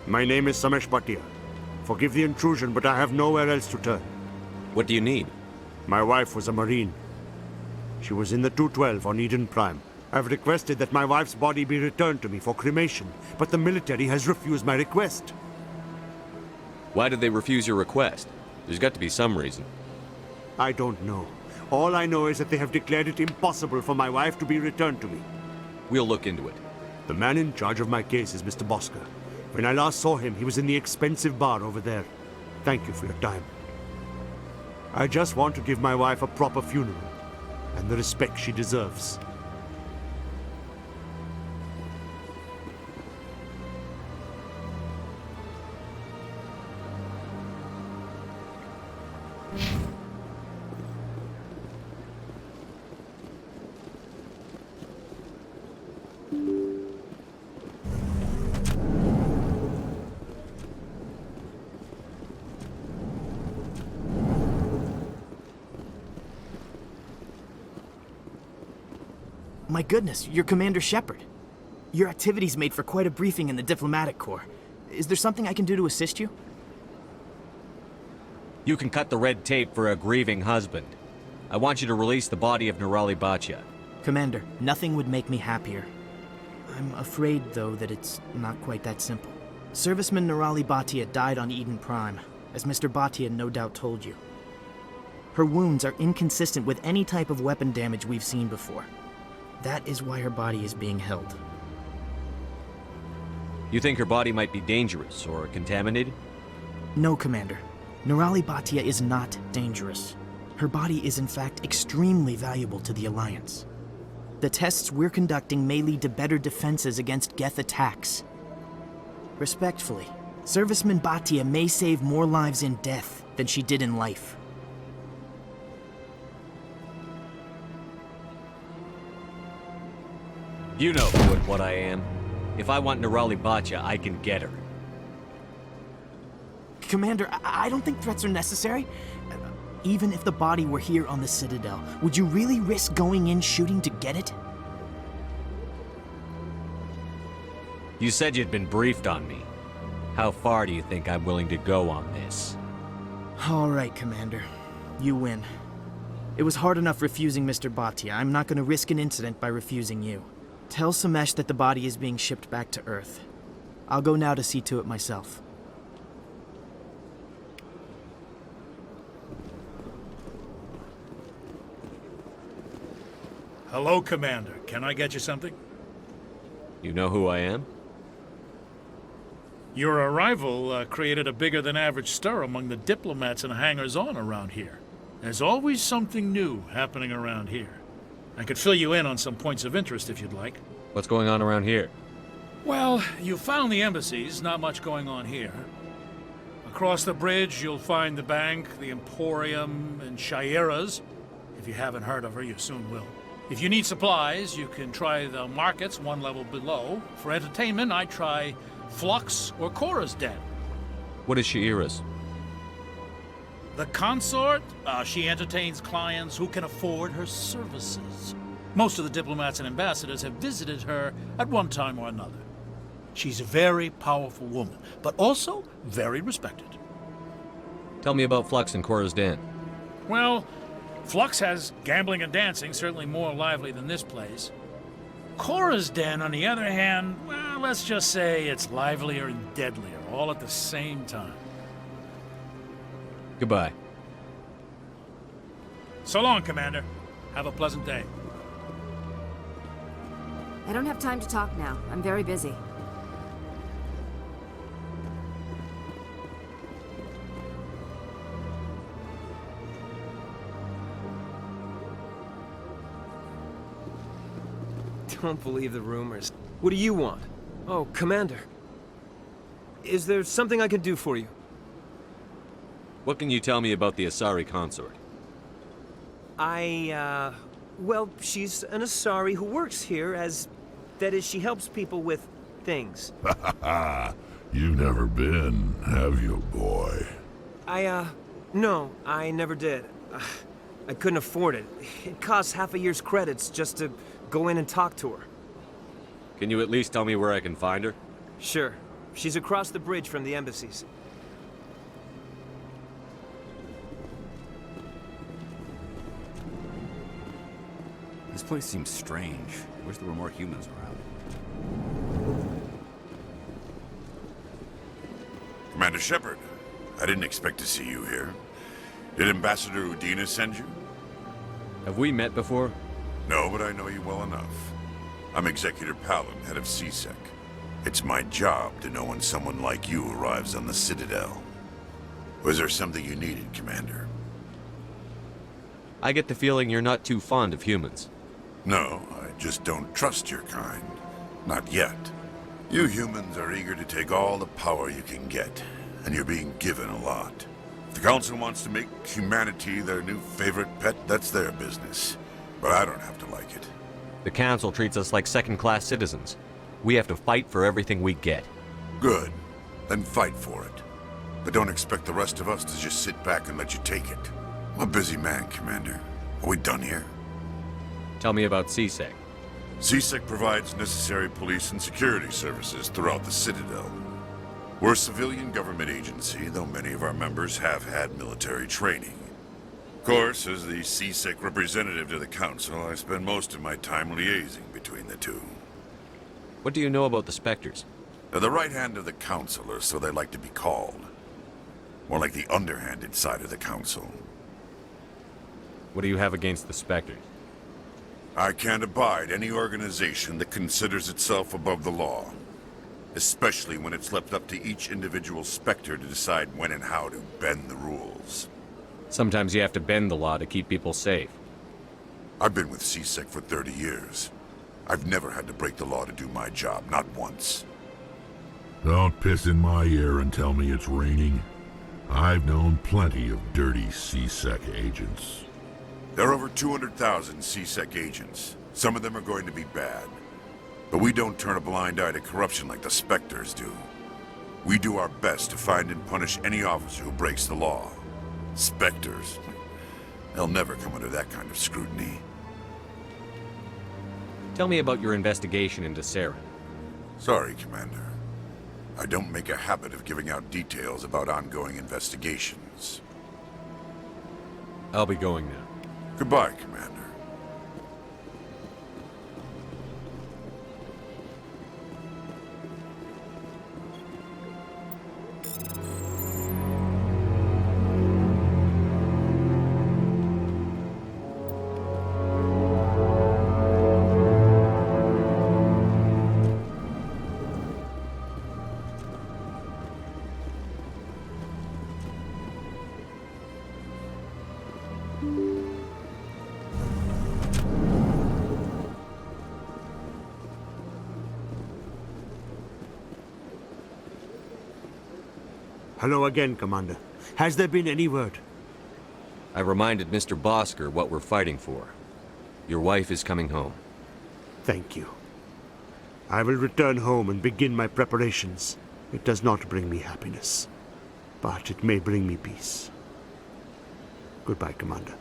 my name is Samesh Bhatia. Forgive the intrusion, but I have nowhere else to turn. What do you need? My wife was a Marine. She was in the 212 on Eden Prime. I've requested that my wife's body be returned to me for cremation, but the military has refused my request. Why did they refuse your request? There's got to be some reason. I don't know. All I know is that they have declared it impossible for my wife to be returned to me. We'll look into it. The man in charge of my case is Mr. Bosca. When I last saw him, he was in the expensive bar over there. Thank you for your time. I just want to give my wife a proper funeral, and the respect she deserves. My goodness, you're Commander Shepard. Your activities made for quite a briefing in the Diplomatic Corps. Is there something I can do to assist you? You can cut the red tape for a grieving husband. I want you to release the body of Nirali Bhatia. Commander, nothing would make me happier. I'm afraid, though, that it's not quite that simple. Serviceman Nirali Bhatia died on Eden Prime, as Mr. Bhatia no doubt told you. Her wounds are inconsistent with any type of weapon damage we've seen before. That is why her body is being held. You think her body might be dangerous or contaminated? No, Commander. Nirali Bhatia is not dangerous. Her body is in fact extremely valuable to the Alliance. The tests we're conducting may lead to better defenses against Geth attacks. Respectfully, Serviceman Bhatia may save more lives in death than she did in life. You know what I am. If I want Nirali Bhatia, I can get her. Commander, I don't think threats are necessary. Even if the body were here on the Citadel, would you really risk going in shooting to get it? You said you'd been briefed on me. How far do you think I'm willing to go on this? All right, Commander. You win. It was hard enough refusing Mr. Bhatia. I'm not going to risk an incident by refusing you. Tell Samesh that the body is being shipped back to Earth. I'll go now to see to it myself. Hello, Commander. Can I get you something? You know who I am? Your arrival created a bigger-than-average stir among the diplomats and hangers-on around here. There's always something new happening around here. I could fill you in on some points of interest if you'd like. What's going on around here? Well, you found the embassies, not much going on here. Across the bridge, you'll find the bank, the Emporium, and Shaira's. If you haven't heard of her, you soon will. If you need supplies, you can try the markets one level below. For entertainment, I'd try Flux or Cora's Den. What is Shaira's? The consort, she entertains clients who can afford her services. Most of the diplomats and ambassadors have visited her at one time or another. She's a very powerful woman, but also very respected. Tell me about Flux and Cora's Den. Well, Flux has gambling and dancing, certainly more lively than this place. Cora's Den, on the other hand, well, let's just say it's livelier and deadlier, all at the same time. Goodbye. So long, Commander. Have a pleasant day. I don't have time to talk now. I'm very busy. Don't believe the rumors. What do you want? Oh, Commander. Is there something I can do for you? What can you tell me about the Asari consort? Well, she's an Asari who works here as... That is, she helps people with things. You've never been, have you, boy? No, I never did. I couldn't afford it. It costs half a year's credits just to go in and talk to her. Can you at least tell me where I can find her? Sure. She's across the bridge from the embassies. This place seems strange. Wish there were more humans around. Commander Shepard, I didn't expect to see you here. Did Ambassador Udina send you? Have we met before? No, but I know you well enough. I'm Executor Palin, head of CSEC. It's my job to know when someone like you arrives on the Citadel. Was there something you needed, Commander? I get the feeling you're not too fond of humans. No, I just don't trust your kind. Not yet. You humans are eager to take all the power you can get, and you're being given a lot. If the Council wants to make humanity their new favorite pet, that's their business. But I don't have to like it. The Council treats us like second-class citizens. We have to fight for everything we get. Good. Then fight for it. But don't expect the rest of us to just sit back and let you take it. I'm a busy man, Commander. Are we done here? Tell me about CSEC. CSEC provides necessary police and security services throughout the Citadel. We're a civilian government agency, though many of our members have had military training. Of course, as the CSEC representative to the Council, I spend most of my time liaising between the two. What do you know about the Spectres? They're the right hand of the Council, or so they like to be called. More like the underhanded side of the Council. What do you have against the Spectres? I can't abide any organization that considers itself above the law. Especially when it's left up to each individual Spectre to decide when and how to bend the rules. Sometimes you have to bend the law to keep people safe. I've been with CSEC for 30 years. I've never had to break the law to do my job, not once. Don't piss in my ear and tell me it's raining. I've known plenty of dirty CSEC agents. There are over 200,000 CSEC agents. Some of them are going to be bad. But we don't turn a blind eye to corruption like the Spectres do. We do our best to find and punish any officer who breaks the law. Spectres. They'll never come under that kind of scrutiny. Tell me about your investigation into Saren. Sorry, Commander. I don't make a habit of giving out details about ongoing investigations. I'll be going now. Goodbye, Commander. Hello again, Commander. Has there been any word? I reminded Mr. Bosker what we're fighting for. Your wife is coming home. Thank you. I will return home and begin my preparations. It does not bring me happiness, but it may bring me peace. Goodbye, Commander.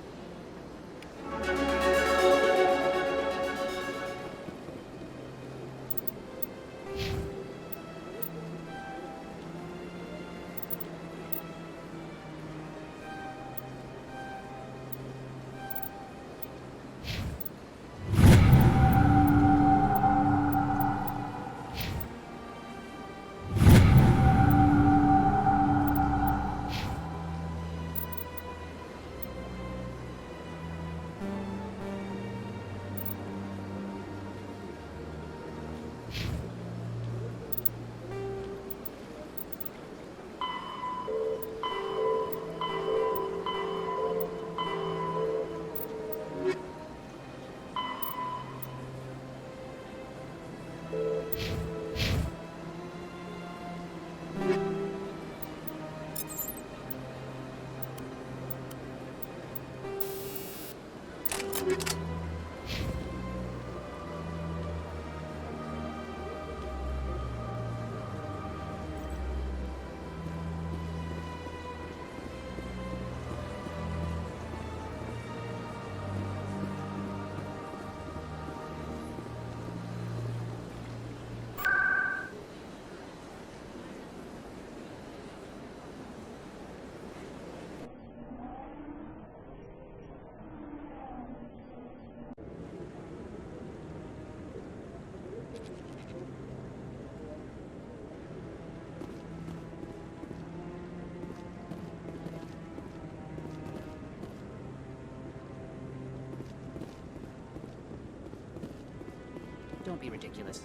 be ridiculous.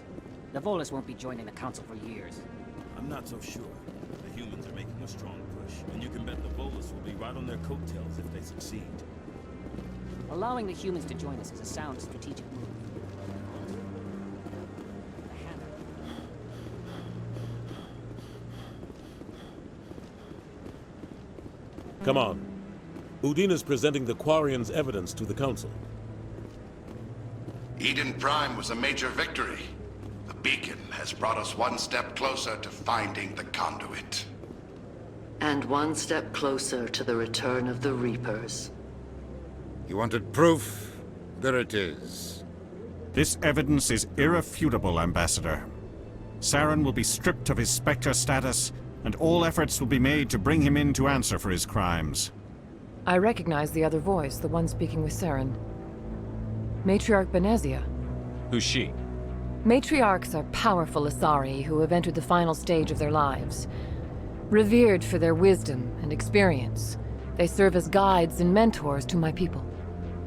The Volus won't be joining the Council for years. I'm not so sure. The humans are making a strong push, and you can bet the Volus will be right on their coattails if they succeed. Allowing the humans to join us is a sound strategic move. Come on. Udina's presenting the Quarians' evidence to the Council. Eden Prime was a major victory. The beacon has brought us one step closer to finding the conduit. And one step closer to the return of the Reapers. You wanted proof? There it is. This evidence is irrefutable, Ambassador. Saren will be stripped of his Spectre status, and all efforts will be made to bring him in to answer for his crimes. I recognize the other voice, the one speaking with Saren. Matriarch Benezia. Who's she? Matriarchs are powerful Asari who have entered the final stage of their lives. Revered for their wisdom and experience, they serve as guides and mentors to my people.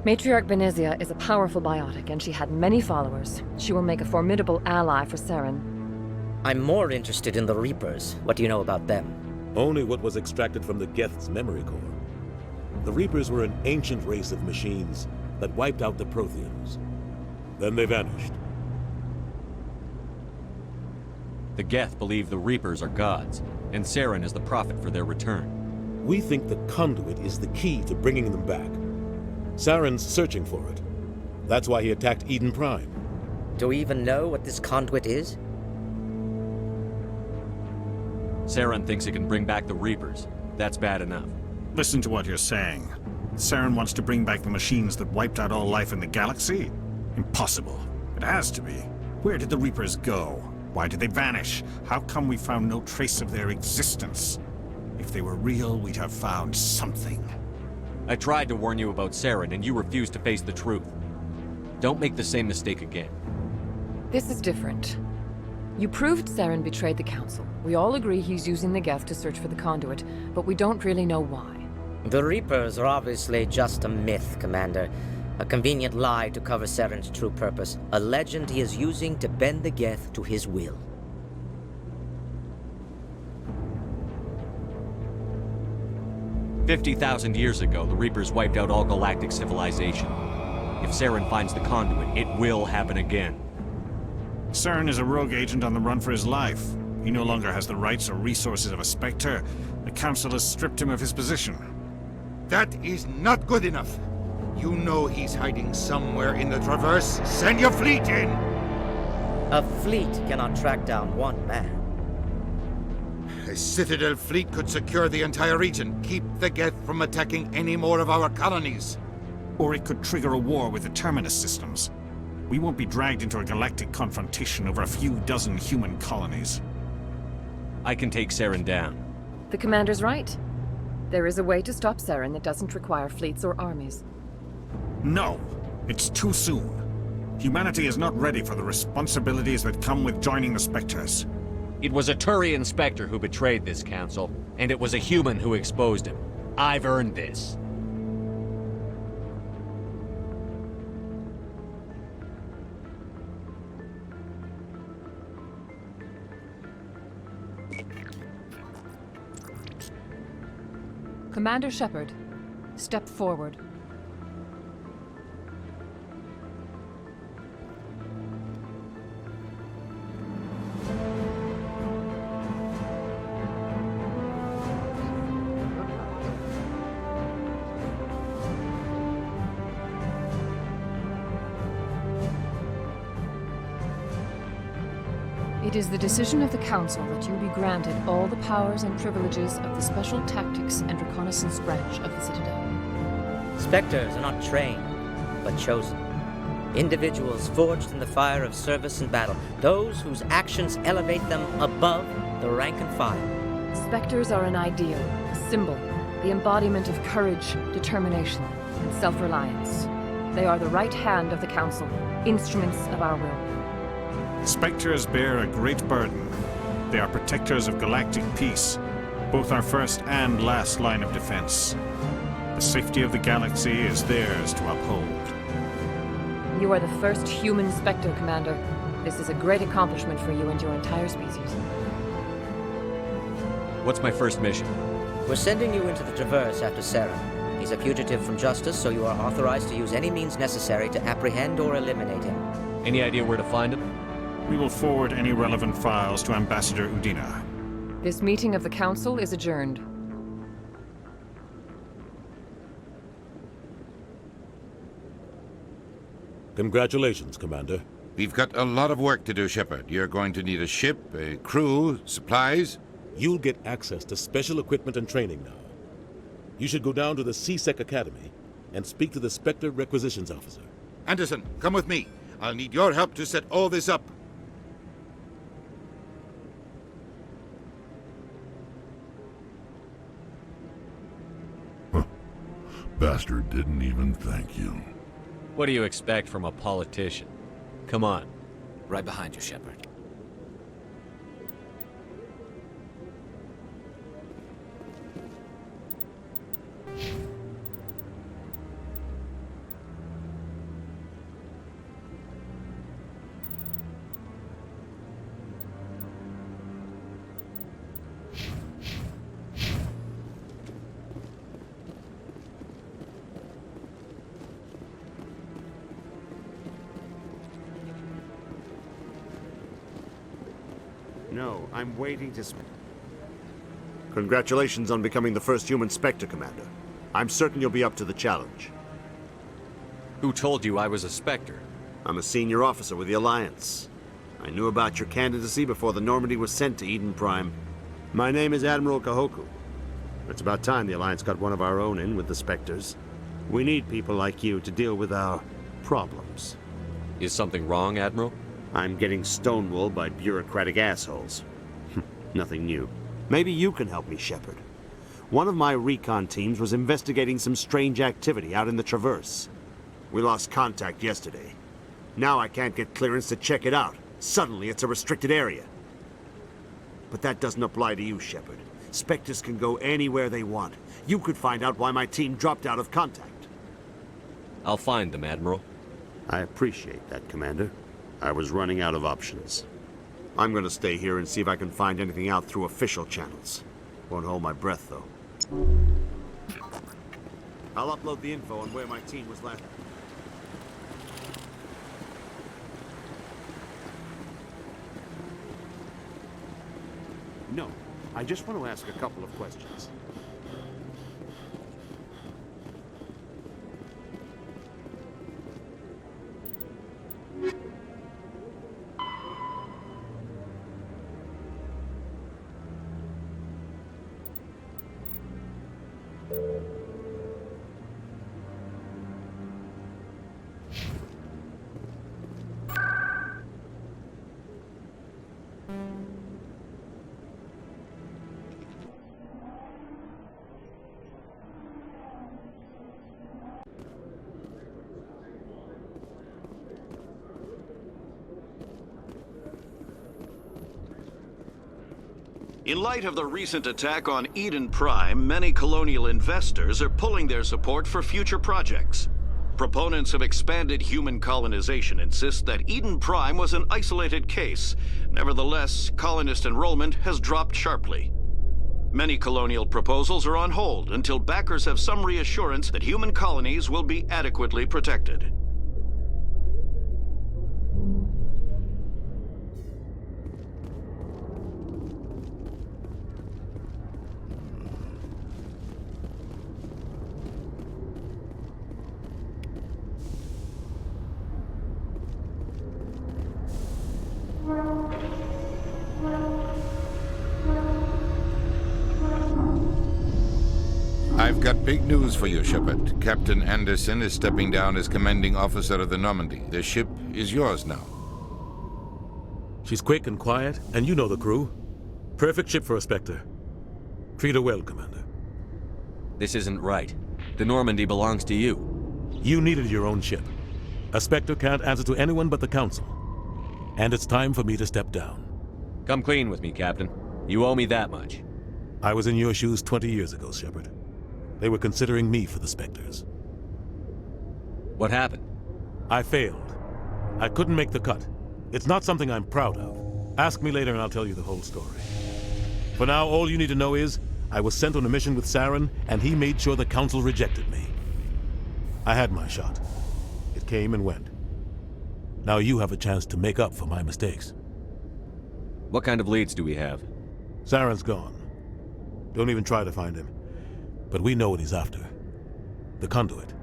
Matriarch Benezia is a powerful biotic, and she had many followers. She will make a formidable ally for Saren. I'm more interested in the Reapers. What do you know about them? Only what was extracted from the Geth's memory core. The Reapers were an ancient race of machines that wiped out the Protheans. Then they vanished. The Geth believe the Reapers are gods, and Saren is the prophet for their return. We think the conduit is the key to bringing them back. Saren's searching for it. That's why he attacked Eden Prime. Do we even know what this conduit is? Saren thinks it can bring back the Reapers. That's bad enough. Listen to what you're saying. Saren wants to bring back the machines that wiped out all life in the galaxy? Impossible. It has to be. Where did the Reapers go? Why did they vanish? How come we found no trace of their existence? If they were real, we'd have found something. I tried to warn you about Saren, and you refused to face the truth. Don't make the same mistake again. This is different. You proved Saren betrayed the Council. We all agree he's using the Geth to search for the conduit, but we don't really know why. The Reapers are obviously just a myth, Commander. A convenient lie to cover Saren's true purpose. A legend he is using to bend the Geth to his will. "50,000 years ago, the Reapers wiped out all galactic civilization. If Saren finds the conduit, it will happen again. Saren is a rogue agent on the run for his life. He no longer has the rights or resources of a Spectre. The Council has stripped him of his position. That is not good enough. You know he's hiding somewhere in the Traverse. Send your fleet in! A fleet cannot track down one man. A Citadel fleet could secure the entire region, keep the Geth from attacking any more of our colonies. Or it could trigger a war with the Terminus systems. We won't be dragged into a galactic confrontation over a few dozen human colonies. I can take Saren down. The Commander's right. There is a way to stop Saren that doesn't require fleets or armies. No! It's too soon. Humanity is not ready for the responsibilities that come with joining the Spectres. It was a Turian Spectre who betrayed this council, and it was a human who exposed him. I've earned this. Commander Shepard, step forward. It is the decision of the Council that you be granted all the powers and privileges of the Special Tactics and Reconnaissance Branch of the Citadel. Spectres are not trained, but chosen. Individuals forged in the fire of service and battle. Those whose actions elevate them above the rank and file. Spectres are an ideal, a symbol, the embodiment of courage, determination, and self-reliance. They are the right hand of the Council, instruments of our will. Spectres bear a great burden. They are protectors of galactic peace, both our first and last line of defense. The safety of the galaxy is theirs to uphold. You are the first human Spectre, Commander. This is a great accomplishment for you and your entire species. What's my first mission? We're sending you into the Traverse after Saren. He's a fugitive from justice, so you are authorized to use any means necessary to apprehend or eliminate him. Any idea where to find him? We will forward any relevant files to Ambassador Udina. This meeting of the Council is adjourned. Congratulations, Commander. We've got a lot of work to do, Shepard. You're going to need a ship, a crew, supplies. You'll get access to special equipment and training now. You should go down to the C-Sec Academy and speak to the Spectre Requisitions Officer. Anderson, come with me. I'll need your help to set all this up. Bastard didn't even thank you. What do you expect from a politician? Come on. Right behind you, Shepard. No, I'm waiting to... Congratulations on becoming the first human Spectre, Commander. I'm certain you'll be up to the challenge. Who told you I was a Spectre? I'm a senior officer with the Alliance. I knew about your candidacy before the Normandy was sent to Eden Prime. My name is Admiral Kahoku. It's about time the Alliance got one of our own in with the Spectres. We need people like you to deal with our problems. Is something wrong, Admiral? I'm getting stonewalled by bureaucratic assholes. Nothing new. Maybe you can help me, Shepard. One of my recon teams was investigating some strange activity out in the Traverse. We lost contact yesterday. Now I can't get clearance to check it out. Suddenly it's a restricted area. But that doesn't apply to you, Shepard. Spectres can go anywhere they want. You could find out why my team dropped out of contact. I'll find them, Admiral. I appreciate that, Commander. I was running out of options. I'm gonna stay here and see if I can find anything out through official channels. Won't hold my breath, though. I'll upload the info on where my team was last. No, I just want to ask a couple of questions. In light of the recent attack on Eden Prime, many colonial investors are pulling their support for future projects. Proponents of expanded human colonization insist that Eden Prime was an isolated case. Nevertheless, colonist enrollment has dropped sharply. Many colonial proposals are on hold until backers have some reassurance that human colonies will be adequately protected. I've got big news for you, Shepard. Captain Anderson is stepping down as commanding officer of the Normandy. The ship is yours now. She's quick and quiet, and you know the crew. Perfect ship for a Spectre. Treat her well, Commander. This isn't right. The Normandy belongs to you. You needed your own ship. A Spectre can't answer to anyone but the Council. And it's time for me to step down. Come clean with me, Captain. You owe me that much. I was in your shoes 20 years ago, Shepard. They were considering me for the Spectres. What happened? I failed. I couldn't make the cut. It's not something I'm proud of. Ask me later and I'll tell you the whole story. For now, all you need to know is, I was sent on a mission with Saren, and he made sure the Council rejected me. I had my shot. It came and went. Now you have a chance to make up for my mistakes. What kind of leads do we have? Saren's gone. Don't even try to find him. But we know what he's after. The conduit.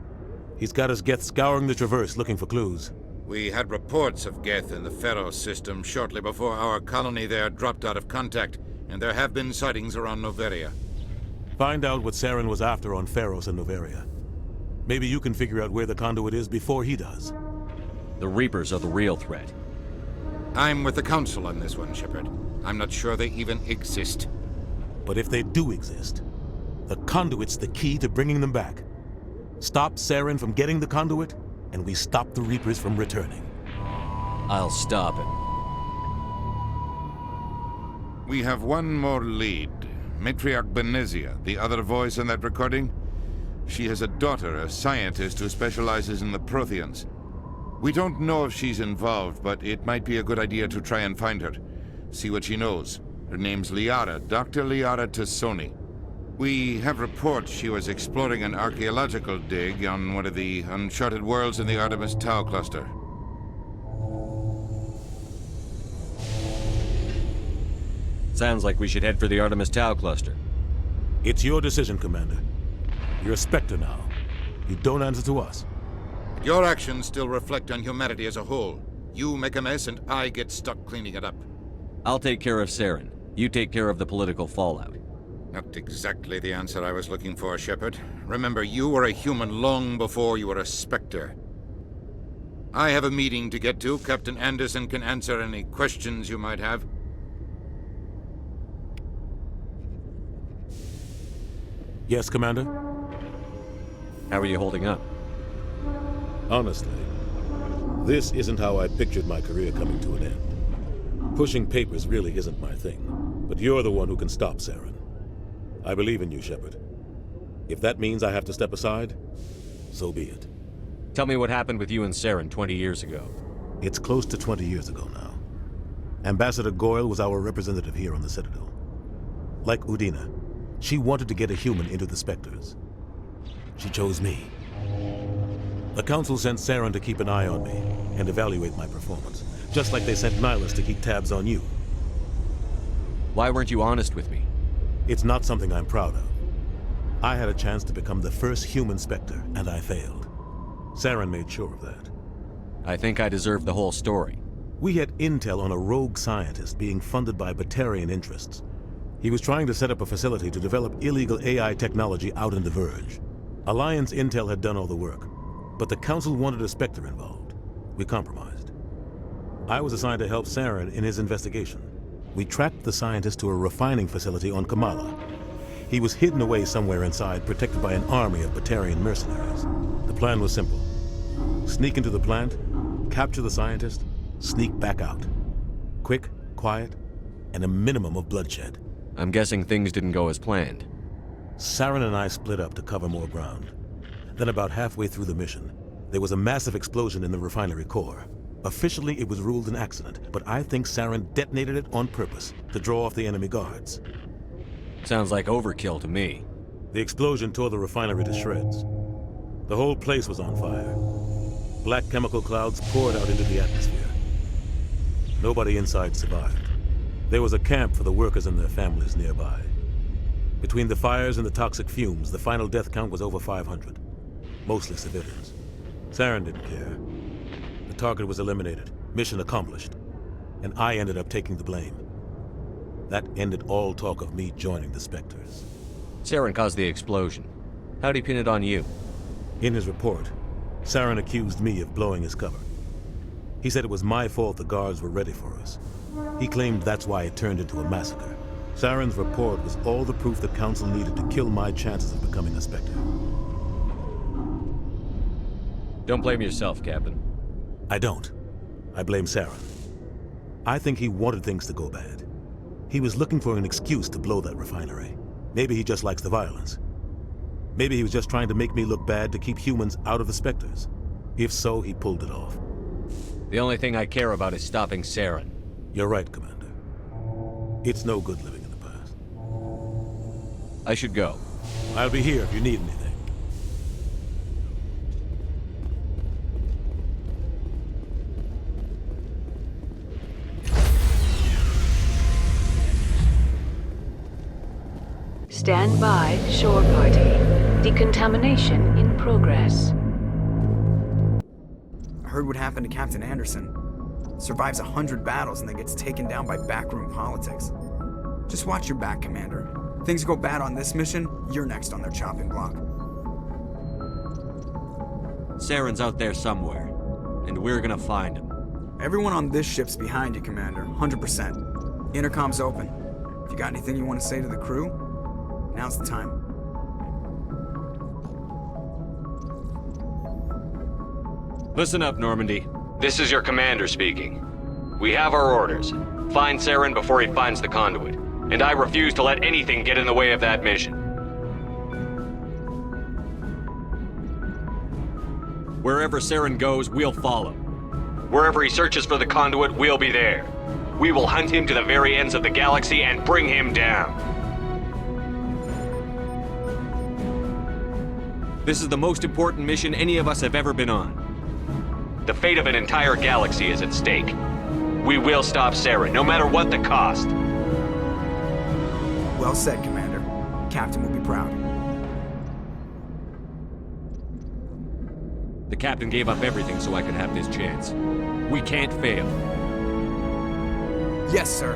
He's got his Geth scouring the Traverse looking for clues. We had reports of Geth in the Pharaoh system shortly before our colony there dropped out of contact, and there have been sightings around Noveria. Find out what Saren was after on Pharos and Noveria. Maybe you can figure out where the conduit is before he does. The Reapers are the real threat. I'm with the Council on this one, Shepard. I'm not sure they even exist. But if they do exist, the conduit's the key to bringing them back. Stop Saren from getting the conduit, and we stop the Reapers from returning. I'll stop it. We have one more lead. Matriarch Benezia, the other voice in that recording. She has a daughter, a scientist who specializes in the Protheans. We don't know if she's involved, but it might be a good idea to try and find her. See what she knows. Her name's Liara, Dr. Liara Tassoni. We have reports she was exploring an archaeological dig on one of the uncharted worlds in the Artemis Tau cluster. Sounds like we should head for the Artemis Tau cluster. It's your decision, Commander. You're a Spectre now. You don't answer to us. Your actions still reflect on humanity as a whole. You make a mess and I get stuck cleaning it up. I'll take care of Saren. You take care of the political fallout. Not exactly the answer I was looking for, Shepard. Remember, you were a human long before you were a Spectre. I have a meeting to get to. Captain Anderson can answer any questions you might have. Yes, Commander? How are you holding up? Honestly, this isn't how I pictured my career coming to an end. Pushing papers really isn't my thing, but you're the one who can stop Saren. I believe in you, Shepard. If that means I have to step aside, so be it. Tell me what happened with you and Saren 20 years ago. It's close to 20 years ago now. Ambassador Goyle was our representative here on the Citadel. Like Udina, she wanted to get a human into the Spectres. She chose me. The Council sent Saren to keep an eye on me and evaluate my performance, just like they sent Nihilus to keep tabs on you. Why weren't you honest with me? It's not something I'm proud of. I had a chance to become the first human Spectre, and I failed. Saren made sure of that. I think I deserve the whole story. We had intel on a rogue scientist being funded by Batarian interests. He was trying to set up a facility to develop illegal AI technology out in the Verge. Alliance intel had done all the work, but the Council wanted a Spectre involved. We compromised. I was assigned to help Saren in his investigation. We tracked the scientist to a refining facility on Kamala. He was hidden away somewhere inside, protected by an army of Batarian mercenaries. The plan was simple. Sneak into the plant, capture the scientist, sneak back out. Quick, quiet, and a minimum of bloodshed. I'm guessing things didn't go as planned. Saren and I split up to cover more ground. Then about halfway through the mission, there was a massive explosion in the refinery core. Officially, it was ruled an accident, but I think Saren detonated it on purpose to draw off the enemy guards. Sounds like overkill to me. The explosion tore the refinery to shreds. The whole place was on fire. Black chemical clouds poured out into the atmosphere. Nobody inside survived. There was a camp for the workers and their families nearby. Between the fires and the toxic fumes, the final death count was over 500. Mostly civilians. Saren didn't care. The target was eliminated, mission accomplished, and I ended up taking the blame. That ended all talk of me joining the Spectres. Saren caused the explosion. How'd he pin it on you? In his report, Saren accused me of blowing his cover. He said it was my fault the guards were ready for us. He claimed that's why it turned into a massacre. Saren's report was all the proof the Council needed to kill my chances of becoming a Spectre. Don't blame yourself, Captain. I don't. I blame Saren. I think he wanted things to go bad. He was looking for an excuse to blow that refinery. Maybe he just likes the violence. Maybe he was just trying to make me look bad to keep humans out of the Spectres. If so, he pulled it off. The only thing I care about is stopping Saren. You're right, Commander. It's no good living in the past. I should go. I'll be here if you need anything. Stand by, shore party. Decontamination in progress. I heard what happened to Captain Anderson. Survives 100 battles and then gets taken down by backroom politics. Just watch your back, Commander. Things go bad on this mission, you're next on their chopping block. Saren's out there somewhere, and we're gonna find him. Everyone on this ship's behind you, Commander. 100%. Intercom's open. If you got anything you want to say to the crew, now's the time. Listen up, Normandy. This is your commander speaking. We have our orders. Find Saren before he finds the conduit. And I refuse to let anything get in the way of that mission. Wherever Saren goes, we'll follow. Wherever he searches for the conduit, we'll be there. We will hunt him to the very ends of the galaxy and bring him down. This is the most important mission any of us have ever been on. The fate of an entire galaxy is at stake. We will stop Saren, no matter what the cost. Well said, Commander. Captain will be proud. The captain gave up everything so I could have this chance. We can't fail. Yes, sir.